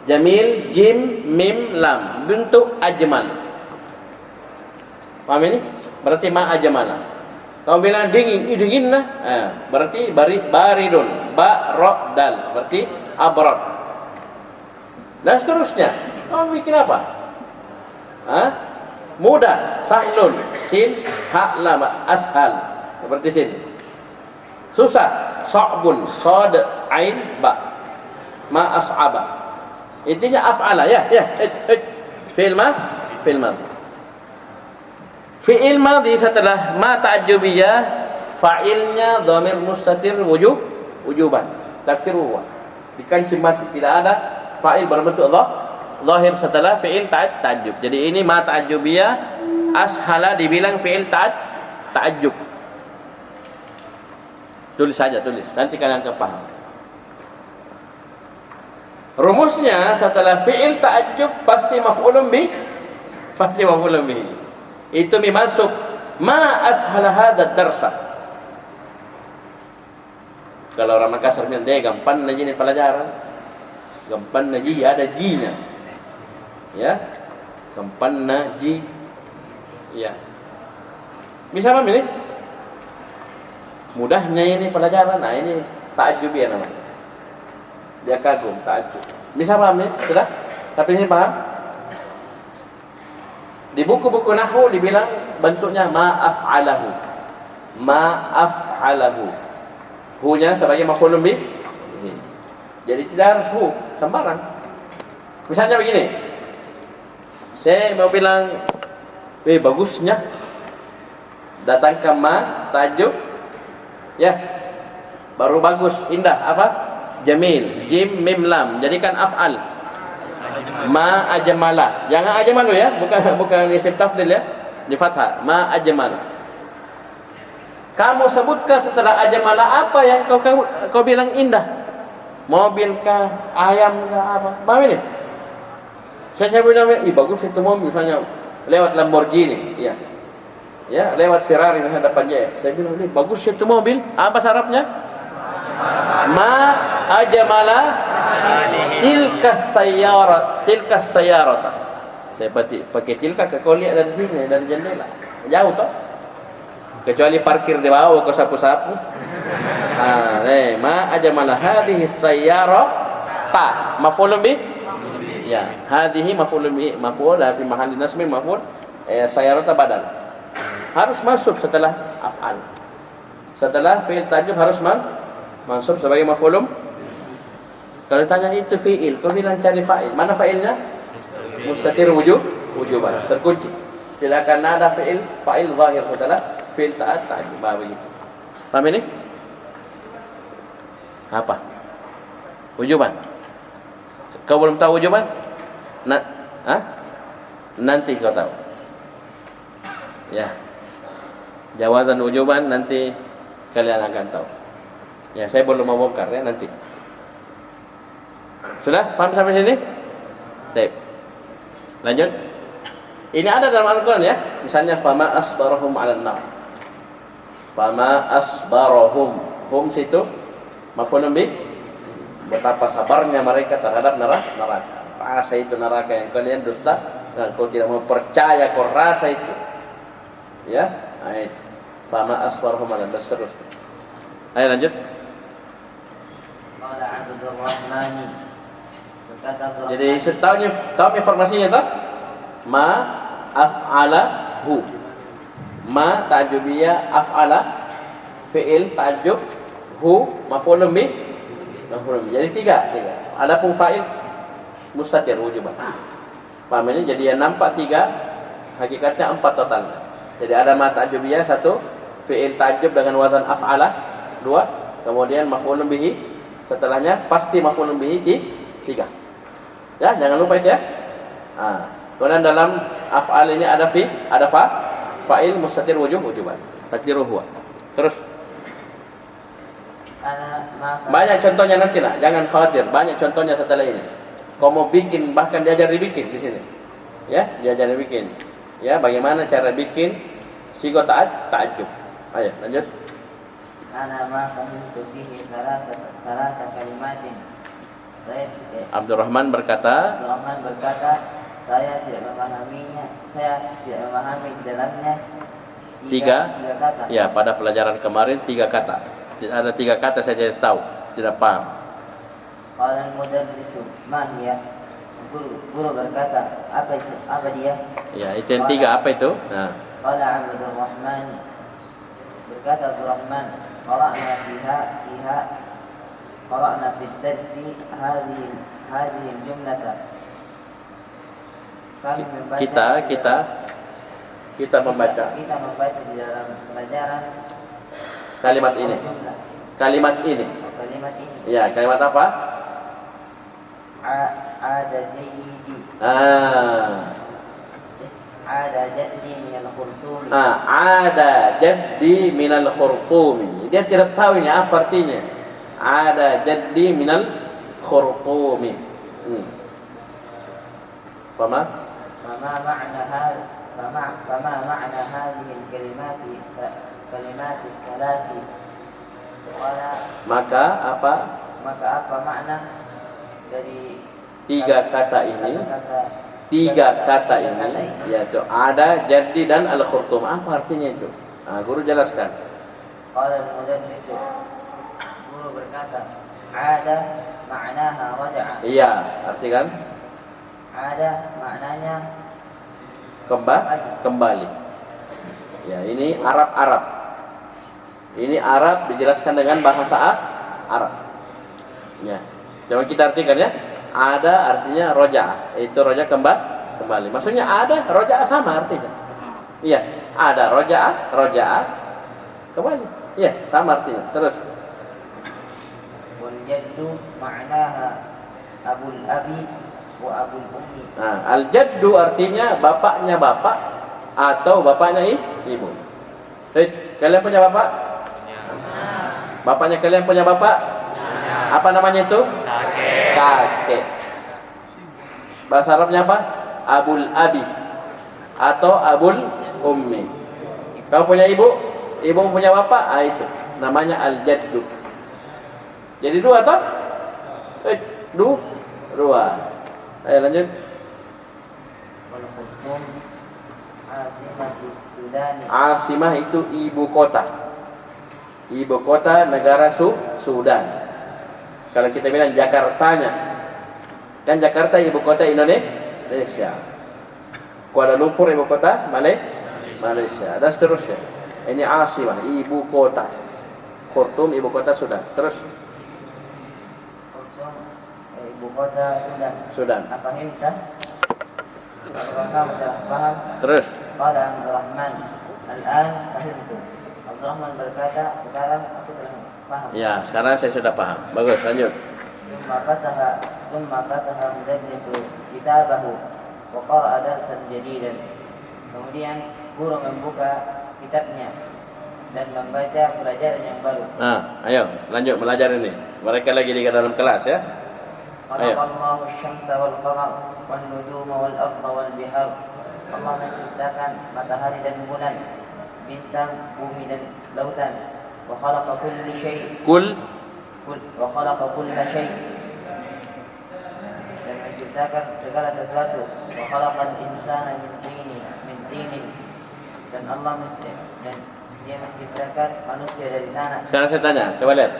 Jamil jim mim lam bentuk ajmal. Paham ini? Berarti ma ajmala. Kalau bilang dingin, dingin lah. Berarti baridun, ba ra dal. Berarti abrad. Dan seterusnya. Kamu bikin apa? Mudah, sahlun, sin, ha lam, ashal. Seperti sini. Susah, sa'bun, sad, ain, ba. Ma as'aba. Intinya af'ala ya. Fi'il madhi. Fi'il madhi setelah ma ta'ajjubiyah, fa'ilnya dhamir mustatir wujuban. Takdiru huwa. Dikancing mati tidak ada fa'il berbentuk zahir setelah fi'il ta'ajjub. Jadi ini ma ta'ajjubiyah, ashala dibilang fi'il ta'ajjub. Tulis saja, tulis. Nanti kalian akan paham. Rumusnya setelah fi'il ta'ajjub pasti maf'ulun bih. Pasti maf'ulun bih. Itu masuk ma ashala hadad darsa. Kalau orang Makassar bilang dia gampang aja ni pelajaran. Gampang aja ada ji-nya. Ya. Gampang ji. Ya. Bisa paham ini? Mudahnya ini pelajaran. Nah, ini ta'ajjub ya namanya. Dia kagum ta'ajjub. Bisa paham ini? Sudah? Tapi ini paham? Di buku-buku nahwu dibilang bentuknya ma'af'alahu. Ma'af'alahu. Hu-nya sebagai maf'ulun bih. Jadi tidak harus hu, sembarang. Misalnya begini. Saya mau bilang bagusnya datangkan ma ta'ajjub. Ya. Baru bagus, indah apa? Jamil, jim mim lam. Jadikan af'al. Ma ajmala. Jangan ajmalu ya, bukan isim tafdhil ya. Di fathah. Ma ajmal. Kamu sebutkan setelah ajmala apa yang kau bilang indah? Mobil kah, ayam kah, apa? Paham ini? Saya bilang, bagus itu mobil, misalnya lewat Lamborghini, iya. Ya, lewat Ferrari di hadapan JF. Saya bilang, bagus itu mobil. Apa syaratnya? Ma ajmala tilkas sayyarata. Saya pakai tilka ke kau lihat dari sini, dari jendela. Jauh toh? Kecuali parkir di bawah ke sapu-sapu. Ma ajmala hadhihi sayyarata. Maf'ulun bih? Ya, hadhihi maf'ulun bih, maf'ul fi mahalli nasb maf'ul, sayyarata badal. Harus masuk setelah af'al. Setelah fi'il ta'ajjub harus mansub sebagai maf'ulun. Kalau tanya itu fi'il, kau bilang cari fa'il. Mana fa'ilnya? Mustatir wujuban, terkunci. Tidak akan ada fa'il zahir setelah fi'il ta'ajjub. Begitu. Paham ini? Apa? Wujuban. Kau belum tahu wujuban? nanti kau tahu. Ya. Jawazan wujuban nanti kalian akan tahu. Ya, saya belum mau bongkar ya nanti. Sudah paham sampai sini? Baik. Lanjut. Ini ada dalam Al-Qur'an ya. Misalnya fama asbarahum 'alan nar. Fama asbarahum. Hum situ maf'ulun bih. Betapa sabarnya mereka terhadap neraka. Rasa itu neraka yang kalian dusta dan kau tidak mau percaya, kau rasa itu. Ya, nah itu. Fama asbarahum 'alan nar. Ayo lanjut. Qala Abdur Rahmani. Berkata Abdur Jadi tahu informasinya tak? Ma af'alahu. Ma ta'jubiyah af'ala fi'il ta'jub hu maf'ulun bih. Jadi tiga. Adapun fa'il mustatir wujuban. Paham ini? Jadi yang nampak tiga, hakikatnya empat totalnya. Jadi ada ma ta'jubiyah satu, fi'il ta'jub dengan wazan af'ala dua, kemudian maf'ulun bihi, setelahnya pasti maf'ulun bihi tiga. Ya, jangan lupa itu ya. Kemudian dalam af'al ini ada fa'il mustatir wujuban. Takdiruhu huwa. Terus banyak contohnya nanti lah, jangan khawatir. Banyak contohnya setelah ini. Kau mau bikin, bahkan diajar dibikin di sini. Ya, diajar dibikin. Ya, bagaimana cara bikin sigo ta'ajjub. Ayo, lanjut. Ana ma fahimtu fihi thalatha kalimatin. Abdurrahman berkata, saya tidak memahaminya. Saya tidak memahami di dalamnya tiga kata. Ya, pada pelajaran kemarin 3 kata. Ada 3 kata saya tidak tahu, tidak paham. Qala al-mudarrisu ma hiya? Guru berkata, apa itu? Apa dia? Ya, itu yang 3 apa itu? Nah. Qala Abdur Rahman. Berkata Abdur Rahman, qara'na fi ad-darsi hadhihi al-jumlata. Kami membaca kita membaca di dalam pelajaran kalimat ini. Kalimat ini. Kalimat ini. Ya, kalimat apa? Ada jayyidi. Ada jaddi minal khurtumi. Ada jaddi minal khurtumi. Dia tidak tahu ini apa artinya. Ada jaddi minal khurtumi. Fama ma'na hadhihi al-kalimati thalathi. Maka apa makna dari 3 kata ini? 3 kata ini yaitu ada, jadi dan al-khurtum. Apa artinya itu? Guru jelaskan. Qala al-mudarrisu. Guru berkata, ada ma'naha raja'a. Iya, artikan ada maknanya kembali. Ya, ini Arab. Ini Arab dijelaskan dengan bahasa Arab. Ya. Coba kita artikan ya. Ada artinya roja, itu roja kembali. Maksudnya ada, roja sama artinya. Iya, ada roja kembali. Iya, sama artinya. Terus. Wal jaddu ma'naha abul abi wa abul ummi. Al jaddu artinya bapaknya bapak atau bapaknya ibu. Kalian punya bapak? Bapaknya kalian punya bapak? Apa namanya itu? Kakek. Bahasa Arabnya apa? Abul abi atau abul ummi. Kau punya ibu? Ibu punya bapak? Itu namanya al-jaddu. Jadi 2 toh? 2. Ayo lanjut. Wal khurtum asimatus Sudani. Asimah itu ibu kota. Ibu kota negara Sudan. Kalau kita bilang Jakartanya, kan Jakarta ibu kota Indonesia. Kuala Lumpur ibu kota Malaysia. Dan seterusnya. Ini Asimah, ibu kota. Khartoum ibu kota Sudan. Terus Khartoum ibu kota Sudan. Apa himta? Apakah kamu sudah paham? Terus Qala Abdurrahman, al-an fahimtu. Abdurrahman berkata, sekarang aku telah paham. ya, sekarang saya sudah paham. Bagus, lanjut. Thumma fataha mudarrisu kitabahu. وقرأ درسا جديدا. Kemudian guru membuka kitabnya dan membaca pelajaran yang baru. Ayo lanjut belajar ini. Mereka lagi di dalam kelas ya. Ayo. Khalaqallahu asy-syamsa wal qamar wan nujuma wal arda wal bihar. Allah menciptakan matahari dan bulan, bintang, bumi dan lautan. Wa khalaqa kulli syai' wa khalaqa kulla syai' dan menciptakan segala sesuatu. Wa khalaqal insana min tinin dan Allah dan dia menciptakan manusia dari tanah. Sekarang saya tanya, coba lihat.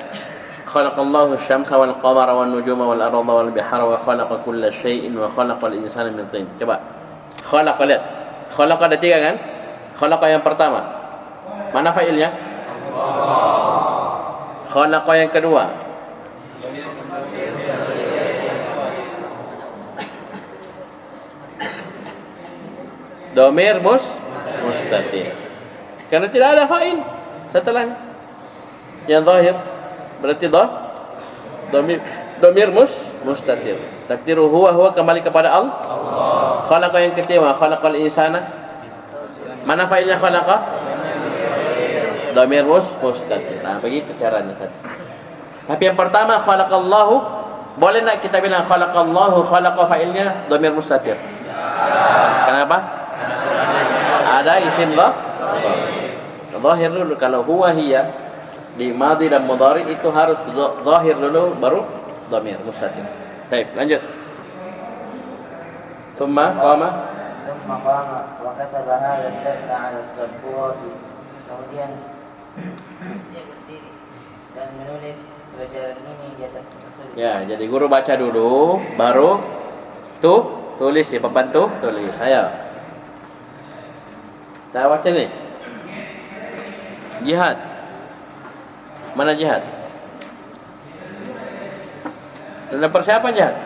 Khalaqallahu asy-syamsa wal qamara wan nujuma wal arda wal bihara wa khalaqa kulla syai'in wa khalaqal insana min tin. Coba. Khalaqa, lihat. Khalaqa ada 3 kan? Khalaqa yang pertama. Mana fa'ilnya? Khalaqa yang kedua. Dhamir mustatir. Karena tidak ada fa'il setelahnya. Yang zahir berarti dhamir mustatir. Takdiru huwa kembali kepada Allah. Khalaqa yang ketiga, khalaqal insana. Mana fa'ilnya khalaqa? Dhamir mustatir. Nah, begitu caranya tadi. Tapi yang pertama khalaqallahu, boleh enggak kita bilang khalaqallahu, khalaqa fa'ilnya dhamir mustatir? Kenapa? Ada isim zahir dulu. Kalau huwa hiya di madhi dan mudhari itu harus zahir dulu baru dhamir mustatir. Baik, lanjut. Thumma qama wa kataba hadha ad-darsa 'ala as-sabburati. Kemudian dia berdiri dan menulis pelajaran ini di atas kertas. Ya, jadi guru baca dulu baru tulis di papan tulis. Ayo. Dah baca ni. Jihad. Mana jihad? Dalam persiapan jihad.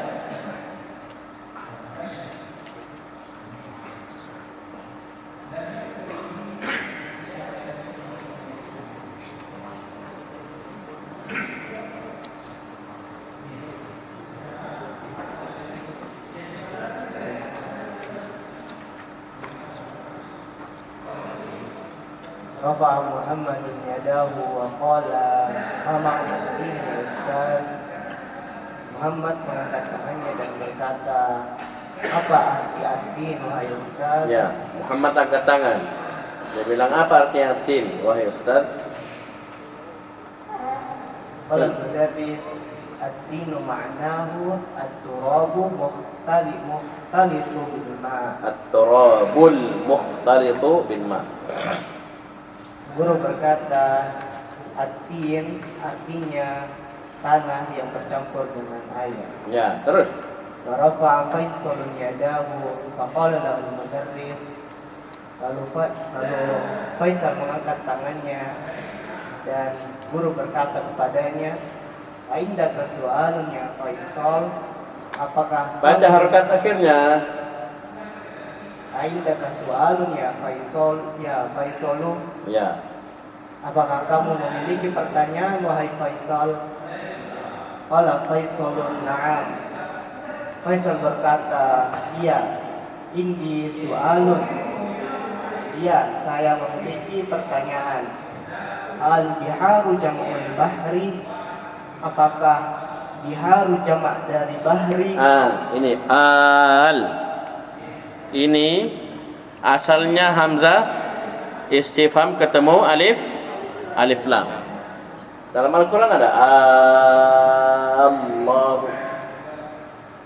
Rafa'a Muhammadun yadahu wa qala ma ma'na ini Ustaz. Muhammad mengangkat tangannya dan berkata, apa arti ad-din wahai Ustaz? Ya, Muhammad angkat tangan. Dia bilang apa arti ad-din wahai Ustaz? Qala al-mudarris ad-dinu ma'nahu at-turabu mukhtalitu bil ma'. At-turabul mukhtalitu bil ma'. Guru berkata, ad-din artinya tanah yang bercampur dengan air. Ya, terus. Wa rafa'a Faisalun yadahu faqala lahu al-mudarris. Lalu Faisal mengangkat tangannya dan guru berkata kepadanya, "Aindaka su'alun ya Faisal?" Apakah Baca harokat akhirnya. Aindaka su'alun ya Faisal, ya Faisalu? Ya. Apakah kamu memiliki pertanyaan wahai Faisal? Qala Faisalun na'am. Faisal berkata, iya, indi su'alun. Iya, saya memiliki pertanyaan. Al-biharu jam'ul bahri. Apakah biharu jamak dari bahri? Ini Ini asalnya hamzah istifham ketemu alif lam. Dalam Al-Quran ada Allahu.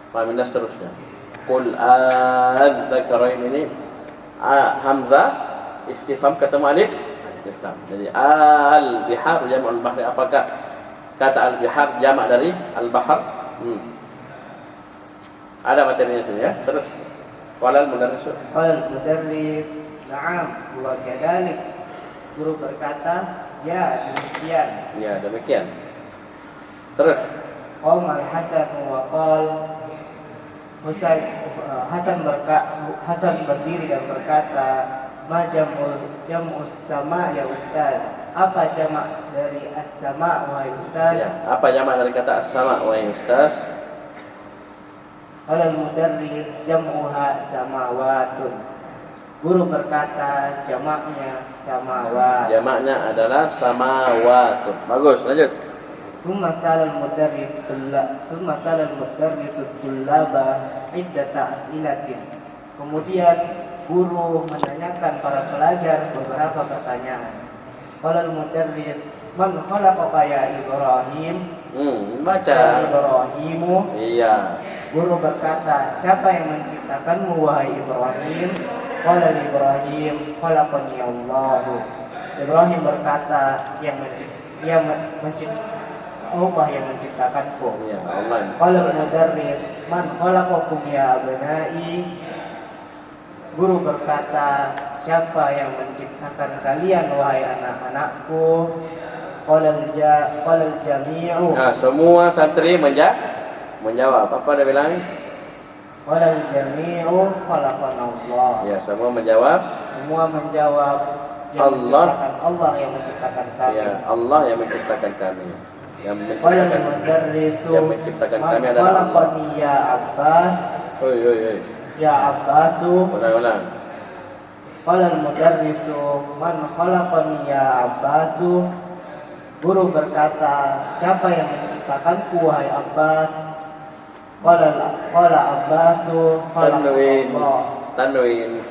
Paham seterusnya. Qul adzakarain ini hamzah istifham ketemu alif lam. Jadi al-bihar jam'ul bahri. Apakah kata al-bihar jamak dari al-bahar? Ada materinya sini ya. Terus qala al-mudarris. Na'am, huwa kadhalik. Guru berkata, ya demikian. Ya, demikian. Terus Qala Hasan wa qala Hasan berdiri dan berkata, ma jam'us sama ya Ustaz? Apa jamak dari as-sama wahai Ustaz? ya, apa jamak dari kata as-sama wahai Ustaz? Qala al-mudarris jam'uha samawatun. Guru berkata jamaknya samawat. Jamaknya adalah samawatun. Bagus, lanjut. Thumma sala al-mudarris tullaba iddata as'ilatin. Kemudian guru menanyakan para pelajar beberapa pertanyaan. Qala al-mudarris man khalaqaka ya Ibrahim? Baca. Ya Ibrahimu. Iya. Guru berkata, siapa yang menciptakanmu wahai Ibrahim? Qala Ibrahim khalaqani Allah. Ibrahim berkata, Allah yang menciptakanku. Iya, Allah. Qala al-mudarris man khalaqakum ya abnai? Guru berkata, siapa yang menciptakan kalian wahai anak-anakku? Qala al-jami'u. Nah, semua santri menjawab. Apa dia bilang? Qala al-jami'u khalaqana Allah. Ya, semua menjawab. Semua menjawab Allah yang menciptakan kami. Ya, Allah yang menciptakan kami. Yang Qala menciptakan al-mudarrisu yang menciptakan man kami adalah Allah. khalaqani ya Abbas. Oi. Ya Abbasu. Ulang. Qala al-mudarrisu man khalaqani ya Abbasu. Guru berkata, siapa yang menciptakanku wahai Abbas? Qala Abbasu khalaqallah. Tanwin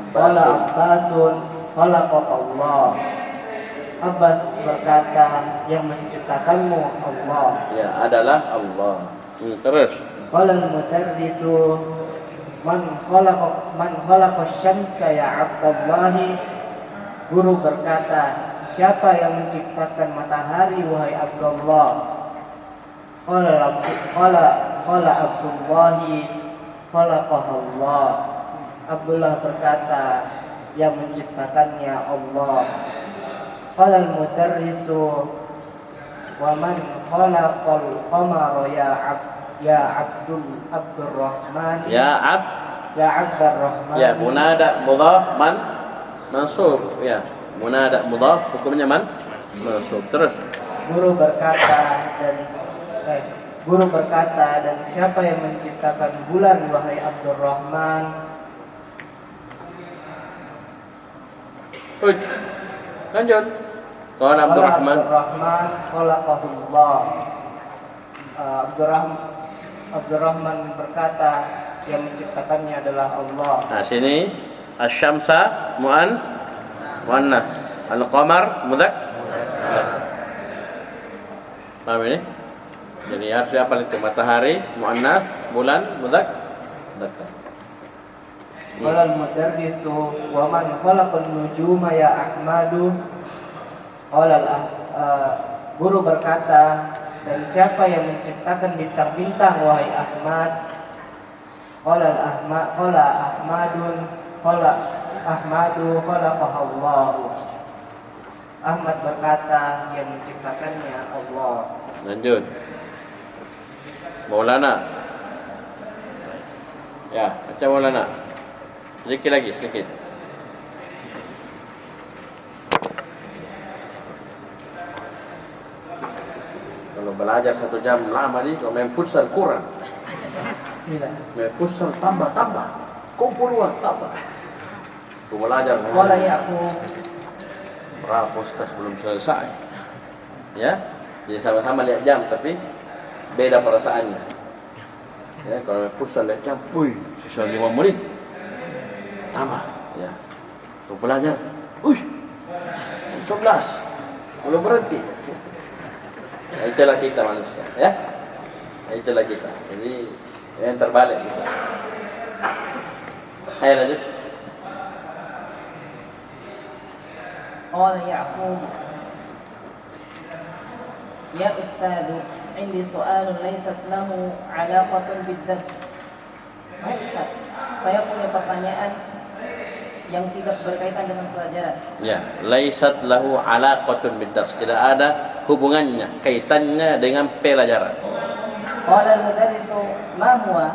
Qala Abbasun. Abbasun khalaqallah. Abbas berkata, yang menciptakanmu Allah. Ya, adalah Allah. Terus. Qala al-mudarrisu man khalaqa asy-syamsa ya Abdullah. Guru berkata, siapa yang menciptakan matahari wahai Abdullah? Qala Abdullahi khalaqahallah. Abdullah berkata, yang menciptakannya Allah. Qala al-mudarrisu wa man khalaqal qamara ya Abdurrahman. Ya Abdurrahman. Ya, munada mudhaf man mansub. Ya, munada mudhaf hukumnya man mansub. Terus. Guru berkata dan siapa yang menciptakan bulan wahai Abdurrahman? Lanjut. Qala Abdurrahman. Khalaqahullah. Abdurrahman berkata, yang menciptakannya adalah Allah. Nah, sini asy-syamsa muannas. Al-qamar mudzakkar. Paham ini? Jadi harus apa itu? Matahari muannas, bulan mudzakkar. Qala al-mudarrisu wa man khalaqan nujuma ya Ahmadu. Guru berkata, dan siapa yang menciptakan bintang-bintang wahai Ahmad? Qala Ahmadu khalaqahallahu. Ahmad berkata, yang menciptakannya Allah. Lanjut. Maulana. Ya, baca Maulana. Sedikit. Kalau belajar 1 jam lama nih, kalau main futsal kurang. Bismillah. Main futsal tambah. Kumpulan tambah. Kau belajar. Qala Ya'qub. Berapa ustaz belum selesai. Ya, jadi sama-sama lihat jam tapi beda perasaannya. Ya, kalau main futsal lihat jam, sisa 5 menit. Tambah, ya. Kau belajar, 11. Belum berhenti. Nah, itulah kita manusia, ya. Itulah kita. Jadi yang terbalik kita. Ayo lanjut. Qala Ya'qub. Ya Ustadz, عندي سؤال ليست له علاقة بالدرس. Hai Ustaz, saya punya pertanyaan yang tidak berkaitan dengan pelajaran. Ya, laisat lahu alaqatun bid-dars. Tidak ada hubungannya, kaitannya dengan pelajaran. Qala al-mudarrisu ma huwa?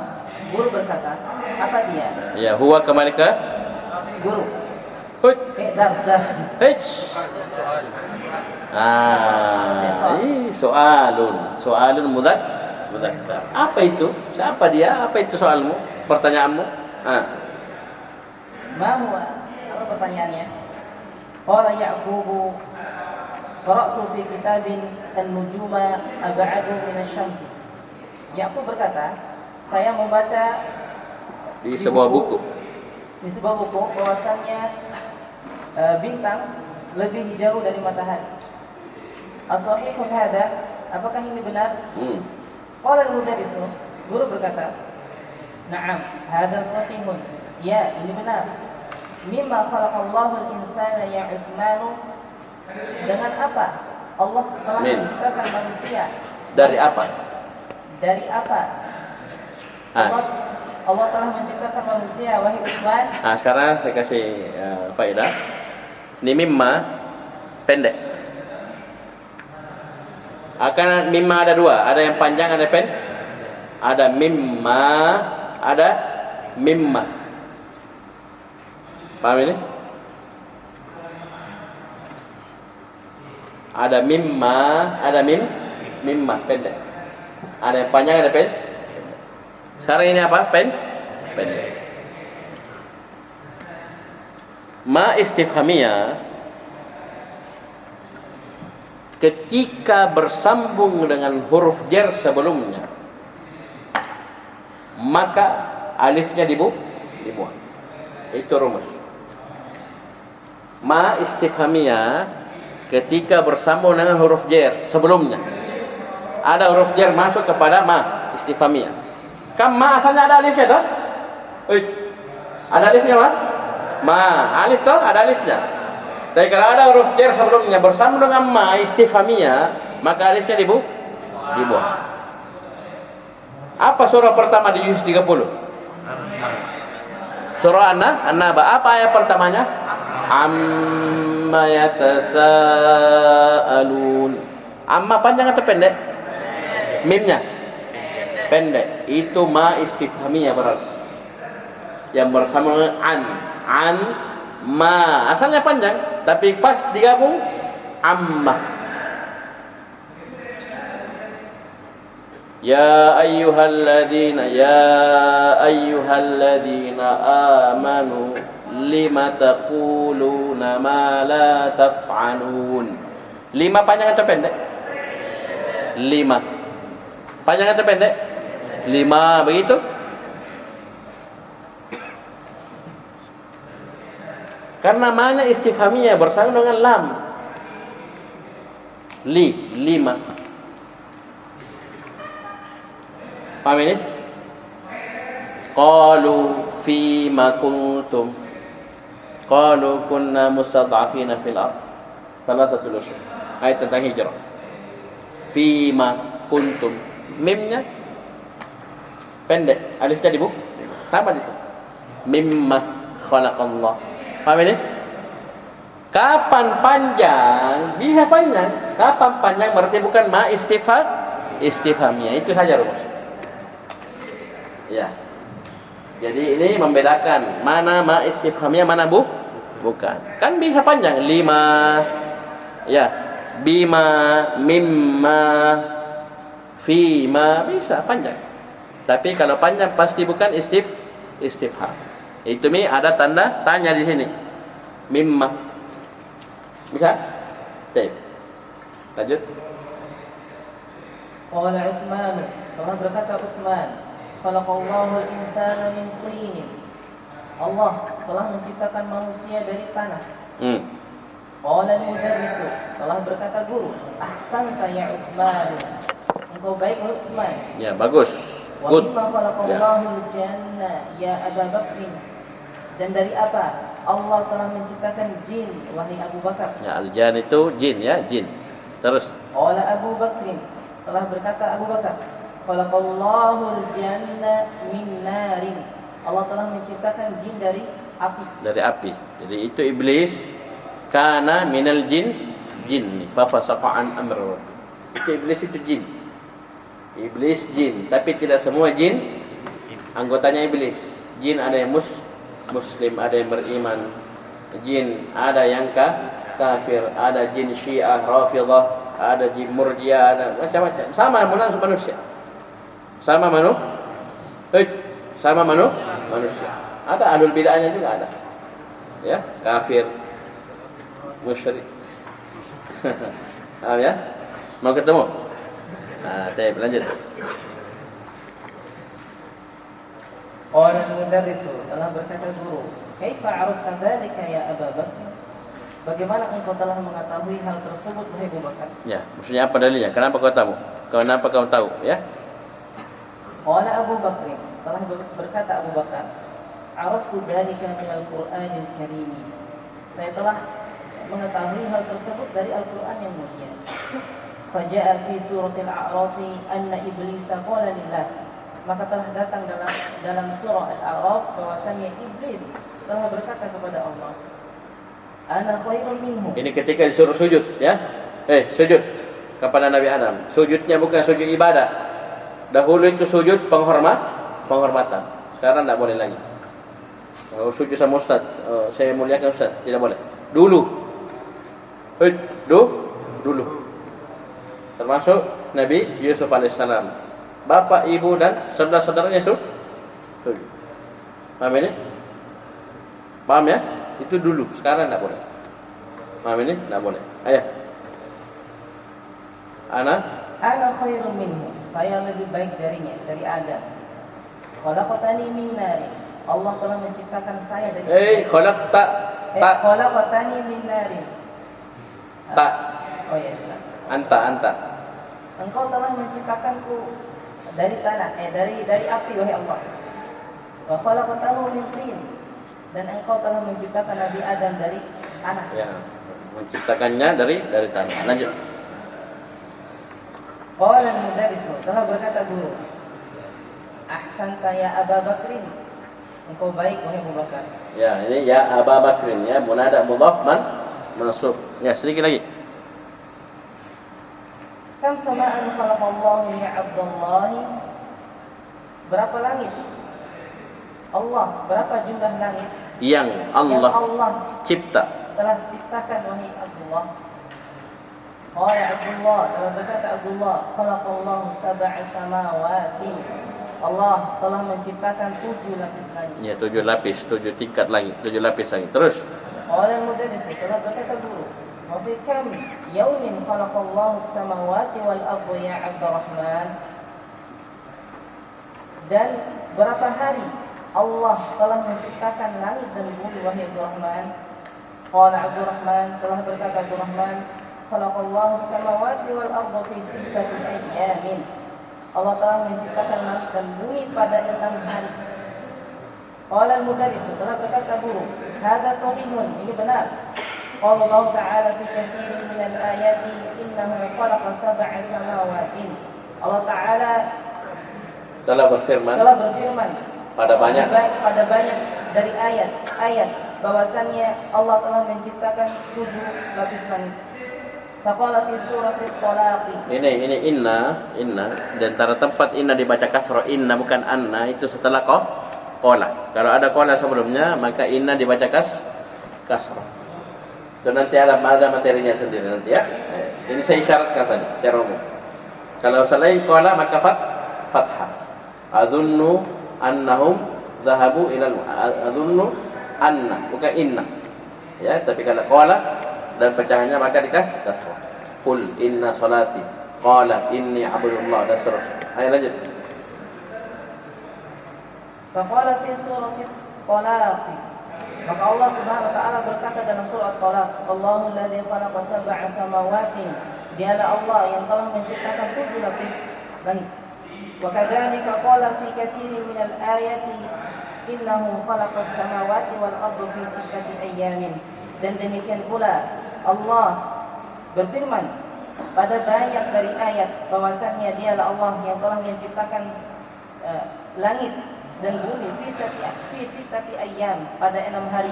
Guru berkata, apa dia? Ya, huwa kembali ke Guru. hut. Dars. Soalun Mudzakkar. Apa itu? Siapa dia? Apa itu soalmu? Pertanyaanmu? Ma huwa? Apa pertanyaannya? Qala Ya'qub qara'tu fi kitabin an-nujuma ab'adu min asy-syamsi. Ya'qub berkata, saya membaca Di sebuah buku. Di sebuah buku bahwasannya bintang lebih jauh dari matahari. As-sahihun hada? Apakah ini benar? Qala al-mudarris, guru berkata, "Na'am, hada sahihun." Ya, ini benar. Mimma khalaqallahu al-insana ya Uthman. Dengan apa Allah telah menciptakan manusia? Dari apa? Dari apa? Allah telah menciptakan manusia, wahai Uthman. Sekarang saya kasih faedah. Ini mimma pendek. Karena mimma ada dua, ada yang panjang, ada pen. Ada mimma, ada mimma. Paham ini? Ada mimma, ada mimma pendek. Ada yang panjang, ada pen. Sekarang ini apa? Pendek. Ma istifhamiyah ketika bersambung dengan huruf jar sebelumnya, maka alifnya dibuang. Itu rumus. Ma istifhamiyah ketika bersambung dengan huruf jar sebelumnya. Ada huruf jar masuk kepada ma istifhamiyah. Kan ma asalnya ada alifnya toh? Ada alifnya ma alif toh, ada alifnya. Tapi kalau ada huruf jar sebelumnya bersambung dengan ma istifhamiyah, maka alifnya dibuang. Apa surah pertama di juz 30? Surah An-Naba. Apa ayat pertamanya? Amma yatasaalun. Amma panjang atau pendek? Mimnya pendek. Itu ma istifhamiyah berarti. Yang bersambung dengan an ma asalnya panjang, tapi pas digabung amma. Ya ayyuhalladzina amanu lima taquluna ma la taf'alun. Lima panjang atau pendek? Lima panjang atau pendek? Lima, begitu? Karena mana istifhamiyah bersama dengan lam. Lima. Paham ini? Qalu fima kuntum. Qalu kunna mustad'afina fil ard. Salah satu usul. Ayat tentang hijrah. Fima kuntum. Mimnya pendek, alifnya dibuang. Sama di sini. Mimma khalaqallah. Paham ini? Kapan panjang? Bisa panjang. Kapan panjang berarti bukan ma istifhamiyah. Itu saja rumusnya. Ya. Jadi ini membedakan mana ma istifhamiyah, mana bukan. Kan bisa panjang. Lima. Ya. Bima, mimma, fima, bisa panjang. Tapi kalau panjang pasti bukan istifham. Itu ada tanda tanya di sini. Mimma. Bisa? Baik. Lanjut. Qala Uthman, Allah berkata Uthman, khalaqallahu al-insana min tin. Allah telah menciptakan manusia dari tanah. Qala al-mudarris, telah berkata guru, ahsanta ya Uthman. Engkau baik Uthman. Ya, bagus. Good. Wa khalaqallahu al-janna ya Abu Bakr. Dan dari apa Allah telah menciptakan jin, wahai Abu Bakar? Ya, al-jan itu jin ya, jin. Terus. Qala Abu Bakr, telah berkata Abu Bakar, khalaqallahu al-janna min narin. Allah telah menciptakan jin dari api. Dari api. Jadi itu iblis kana minal jin fa fasaqa an amr. Itu iblis itu jin. Iblis jin, tapi tidak semua jin anggotanya iblis. Jin ada yang muslim, ada yang beriman. Jin ada yang kafir, ada jin Syiah, Rafidhah, ada jin Murji'ah, ada macam-macam. Sama manusia. Sama sama manusia. Ada ahlul bid'ahnya juga ada. Ya, kafir, musyrik. Paham ya? Mau ketemu? Nah, saya lanjut. Qala al-mudarrisu, telah berkata guru, "Kaifa 'arafta dzalika ya Abu Bakar?" Bagaimana engkau telah mengetahui hal tersebut wahai Abu Bakar? Ya, maksudnya apa dalilnya? Kenapa kau tahu? Kenapa kau tahu, ya? Qala Abu Bakar, telah berkata Abu Bakar, "Araftu dzalika min al-Qur'anil Karim." Saya telah mengetahui hal tersebut dari Al-Qur'an yang mulia. Faja'a fi suratil A'raf anna iblis qala lillah. Maka telah datang dalam surah Al-A'raf bahwasanya iblis telah berkata kepada Allah, "Ana khairun minhu." Ini ketika disuruh sujud, ya. Sujud kepada Nabi Adam. Sujudnya bukan sujud ibadah. Dahulu itu sujud penghormatan. Sekarang tidak boleh lagi. Kalau sujud sama ustaz, saya muliakan ustaz, tidak boleh. Dulu. Termasuk Nabi Yusuf alaihissalam. Bapak, ibu dan saudara-saudaranya sujud. Paham ini? Paham ya? Itu dulu, sekarang tidak boleh. Paham ini? Tidak boleh. Ayah. Ana khairun minhu. Saya lebih baik darinya, dari Adam. Khalaqtani min nari. Allah telah menciptakan saya dari khalaqtani min nari. Tak. Oh ya, tak. Anta. Engkau telah menciptakanku dari tanah, dari api wahai Allah. Wa khalaqtahu min tin. Dan engkau telah menciptakan Nabi Adam dari tanah. Ya, menciptakannya dari tanah. Lanjut. Qala al-mudarris, telah berkata guru, "Ahsanta ya Abu Bakrin." Engkau baik wahai Abu Bakar. Ya, ini ya Abu Bakrin, ya, munada mudhaf mansub. Ya, sedikit lagi. Kam sama'an khalaqallahu li 'abdallahi. Berapa langit? Allah, berapa jumlah langit yang Allah cipta? Telah ciptakan wahai Abdullah. Qala Abdullah, telah berkata Abdullah, khalaqallahu sab'a samawati. Allah telah menciptakan 7 lapis langit. Ya, 7 lapis, 7 tingkat langit, 7 lapis langit. Terus. Qala al-mudarris, telah berkata guru, wa fi kam yawmin khalaqallahu as-samawati wal arda ya Abdurrahman. Dan berapa hari Allah telah menciptakan langit dan bumi wahai Abdurrahman? Qala Abdurrahman, telah berkata Abdurrahman, khalaqallahu as-samawati wal arda fi 6 ayyamin. Allah telah menciptakan langit dan bumi pada 6 hari. Qala al-mudarris, telah berkata guru, hadza sahihun, ini benar. Qala Allah Ta'ala fi katsirin min al-ayati innahu khalaqa sab'a samawatin. Allah Ta'ala telah berfirman pada banyak dari ayat bahwasannya Allah telah menciptakan 7 lapis langit. Faqala fi suratil Talaq. Ini inna di antara tempat inna dibaca kasrah, inna bukan anna, itu setelah qala. Kalau ada qala sebelumnya maka inna dibaca kasrah. Itu nanti ada materinya sendiri nanti, ya. Ini saya isyaratkan saja secara umum. Kalau selain qala maka fathah. Adzunnu annahum dhahabu ilal adzunnu anna bukan inna. Ya, tapi kalau qala dan pecahannya maka kasrah. Qul inna salati, qala inni abdullah, dan seterusnya. Ayo lanjut. Faqala fi suratil Talaq. Maka Allah Subhanahu wa taala berkata dalam surah Talaq, Allahu alladzi khalaqa sab'a samawatin. Dialah Allah yang telah menciptakan 7 lapis langit. Wa kadzalika qala fi katsirin minal ayati innahu khalaqas samawati wal arda fi 6 ayyamin. Dan demikian pula Allah berfirman pada banyak dari ayat bahwasannya dialah Allah yang telah menciptakan langit dan bumi fi 6 ayyam pada 6 hari.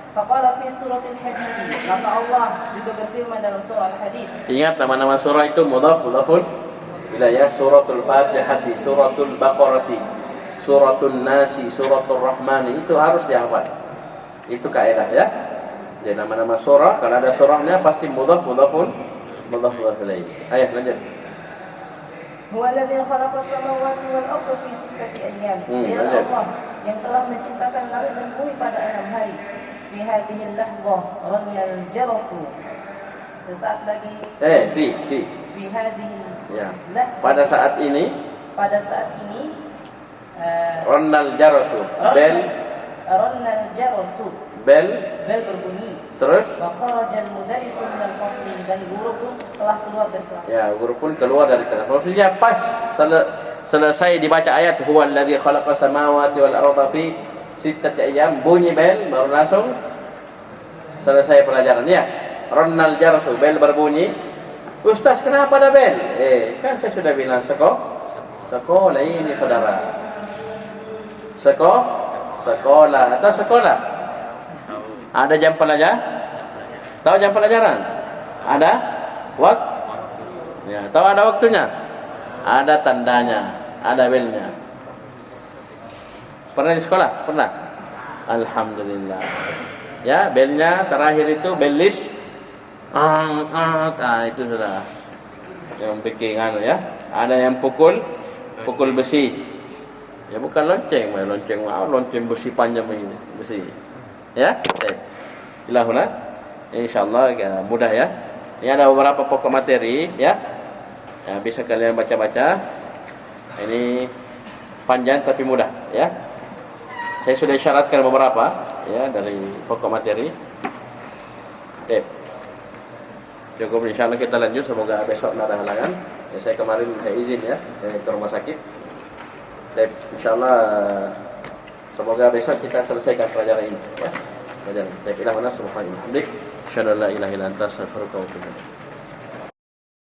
Faqala fi suratil Hadid, maka Allah juga berfirman dalam surah Al-Hadid. Ingat nama-nama surah itu mudhafun ilaih, suratul Fatihati, suratul Baqarati, suratul Nasi, suratul Rahmani, itu harus dihafal. Itu kaidah, ya. Jadi nama-nama surah kalau ada surahnya pasti mudhafun ilaih. Ayo lanjut. هو الذي خلق السماوات والأرض في 6 أيام. Dia benar. Allah yang telah menciptakan langit dan bumi pada 6 hari. Fi hadhihi al-lahzah rannal jarasu. Sesaat lagi Fi. fi hadhihi Ya. lahzah. Pada saat ini Pada saat ini ronnal jarasu. rannal jarasu. Bel Bel berbunyi. terus Wa kharajal mudarrisu minal fasli, dan guru pun telah keluar dari kelas. ya, guru pun keluar dari kelas. Maksudnya pas selesai dibaca ayat huwallazi khalaqas samawati wal arda fi 6 ayyam, bunyi bel baru langsung selesai pelajaran. Ya, ronnal jarasu, bel berbunyi. Ustaz, kenapa ada bel? Kan saya sudah bilang sekolah ini saudara. Sekolah atau sekolah. Ada jam pelajaran? Tahu jam pelajaran? Ada waktu? Ya, tahu ada waktunya? Ada tandanya, ada belnya. Pernah di sekolah? Pernah? Alhamdulillah. Ya, belnya terakhir itu bel list. Itu sudah yang bikin ya. Ada yang pukul besi. Ya bukan lonceng besi panjang begini, besi. Ya, ilahuna. Insyaallah ya, mudah ya. Ini ada beberapa pokok materi ya. Ya, bisa kalian baca-baca. Ini panjang tapi mudah ya. Saya sudah syaratkan beberapa ya dari pokok materi. Cukup, insyaallah kita lanjut, semoga besok tidak ada halangan. Ya, saya kemarin saya izin ya ke rumah sakit. Insyaallah semoga besok kita selesaikan pelajaran ini ya. Pelajaran. Subhanallah, subhanallah. Asyhadu an la ilaha illa anta, astaghfiruka wa atubu ilaik.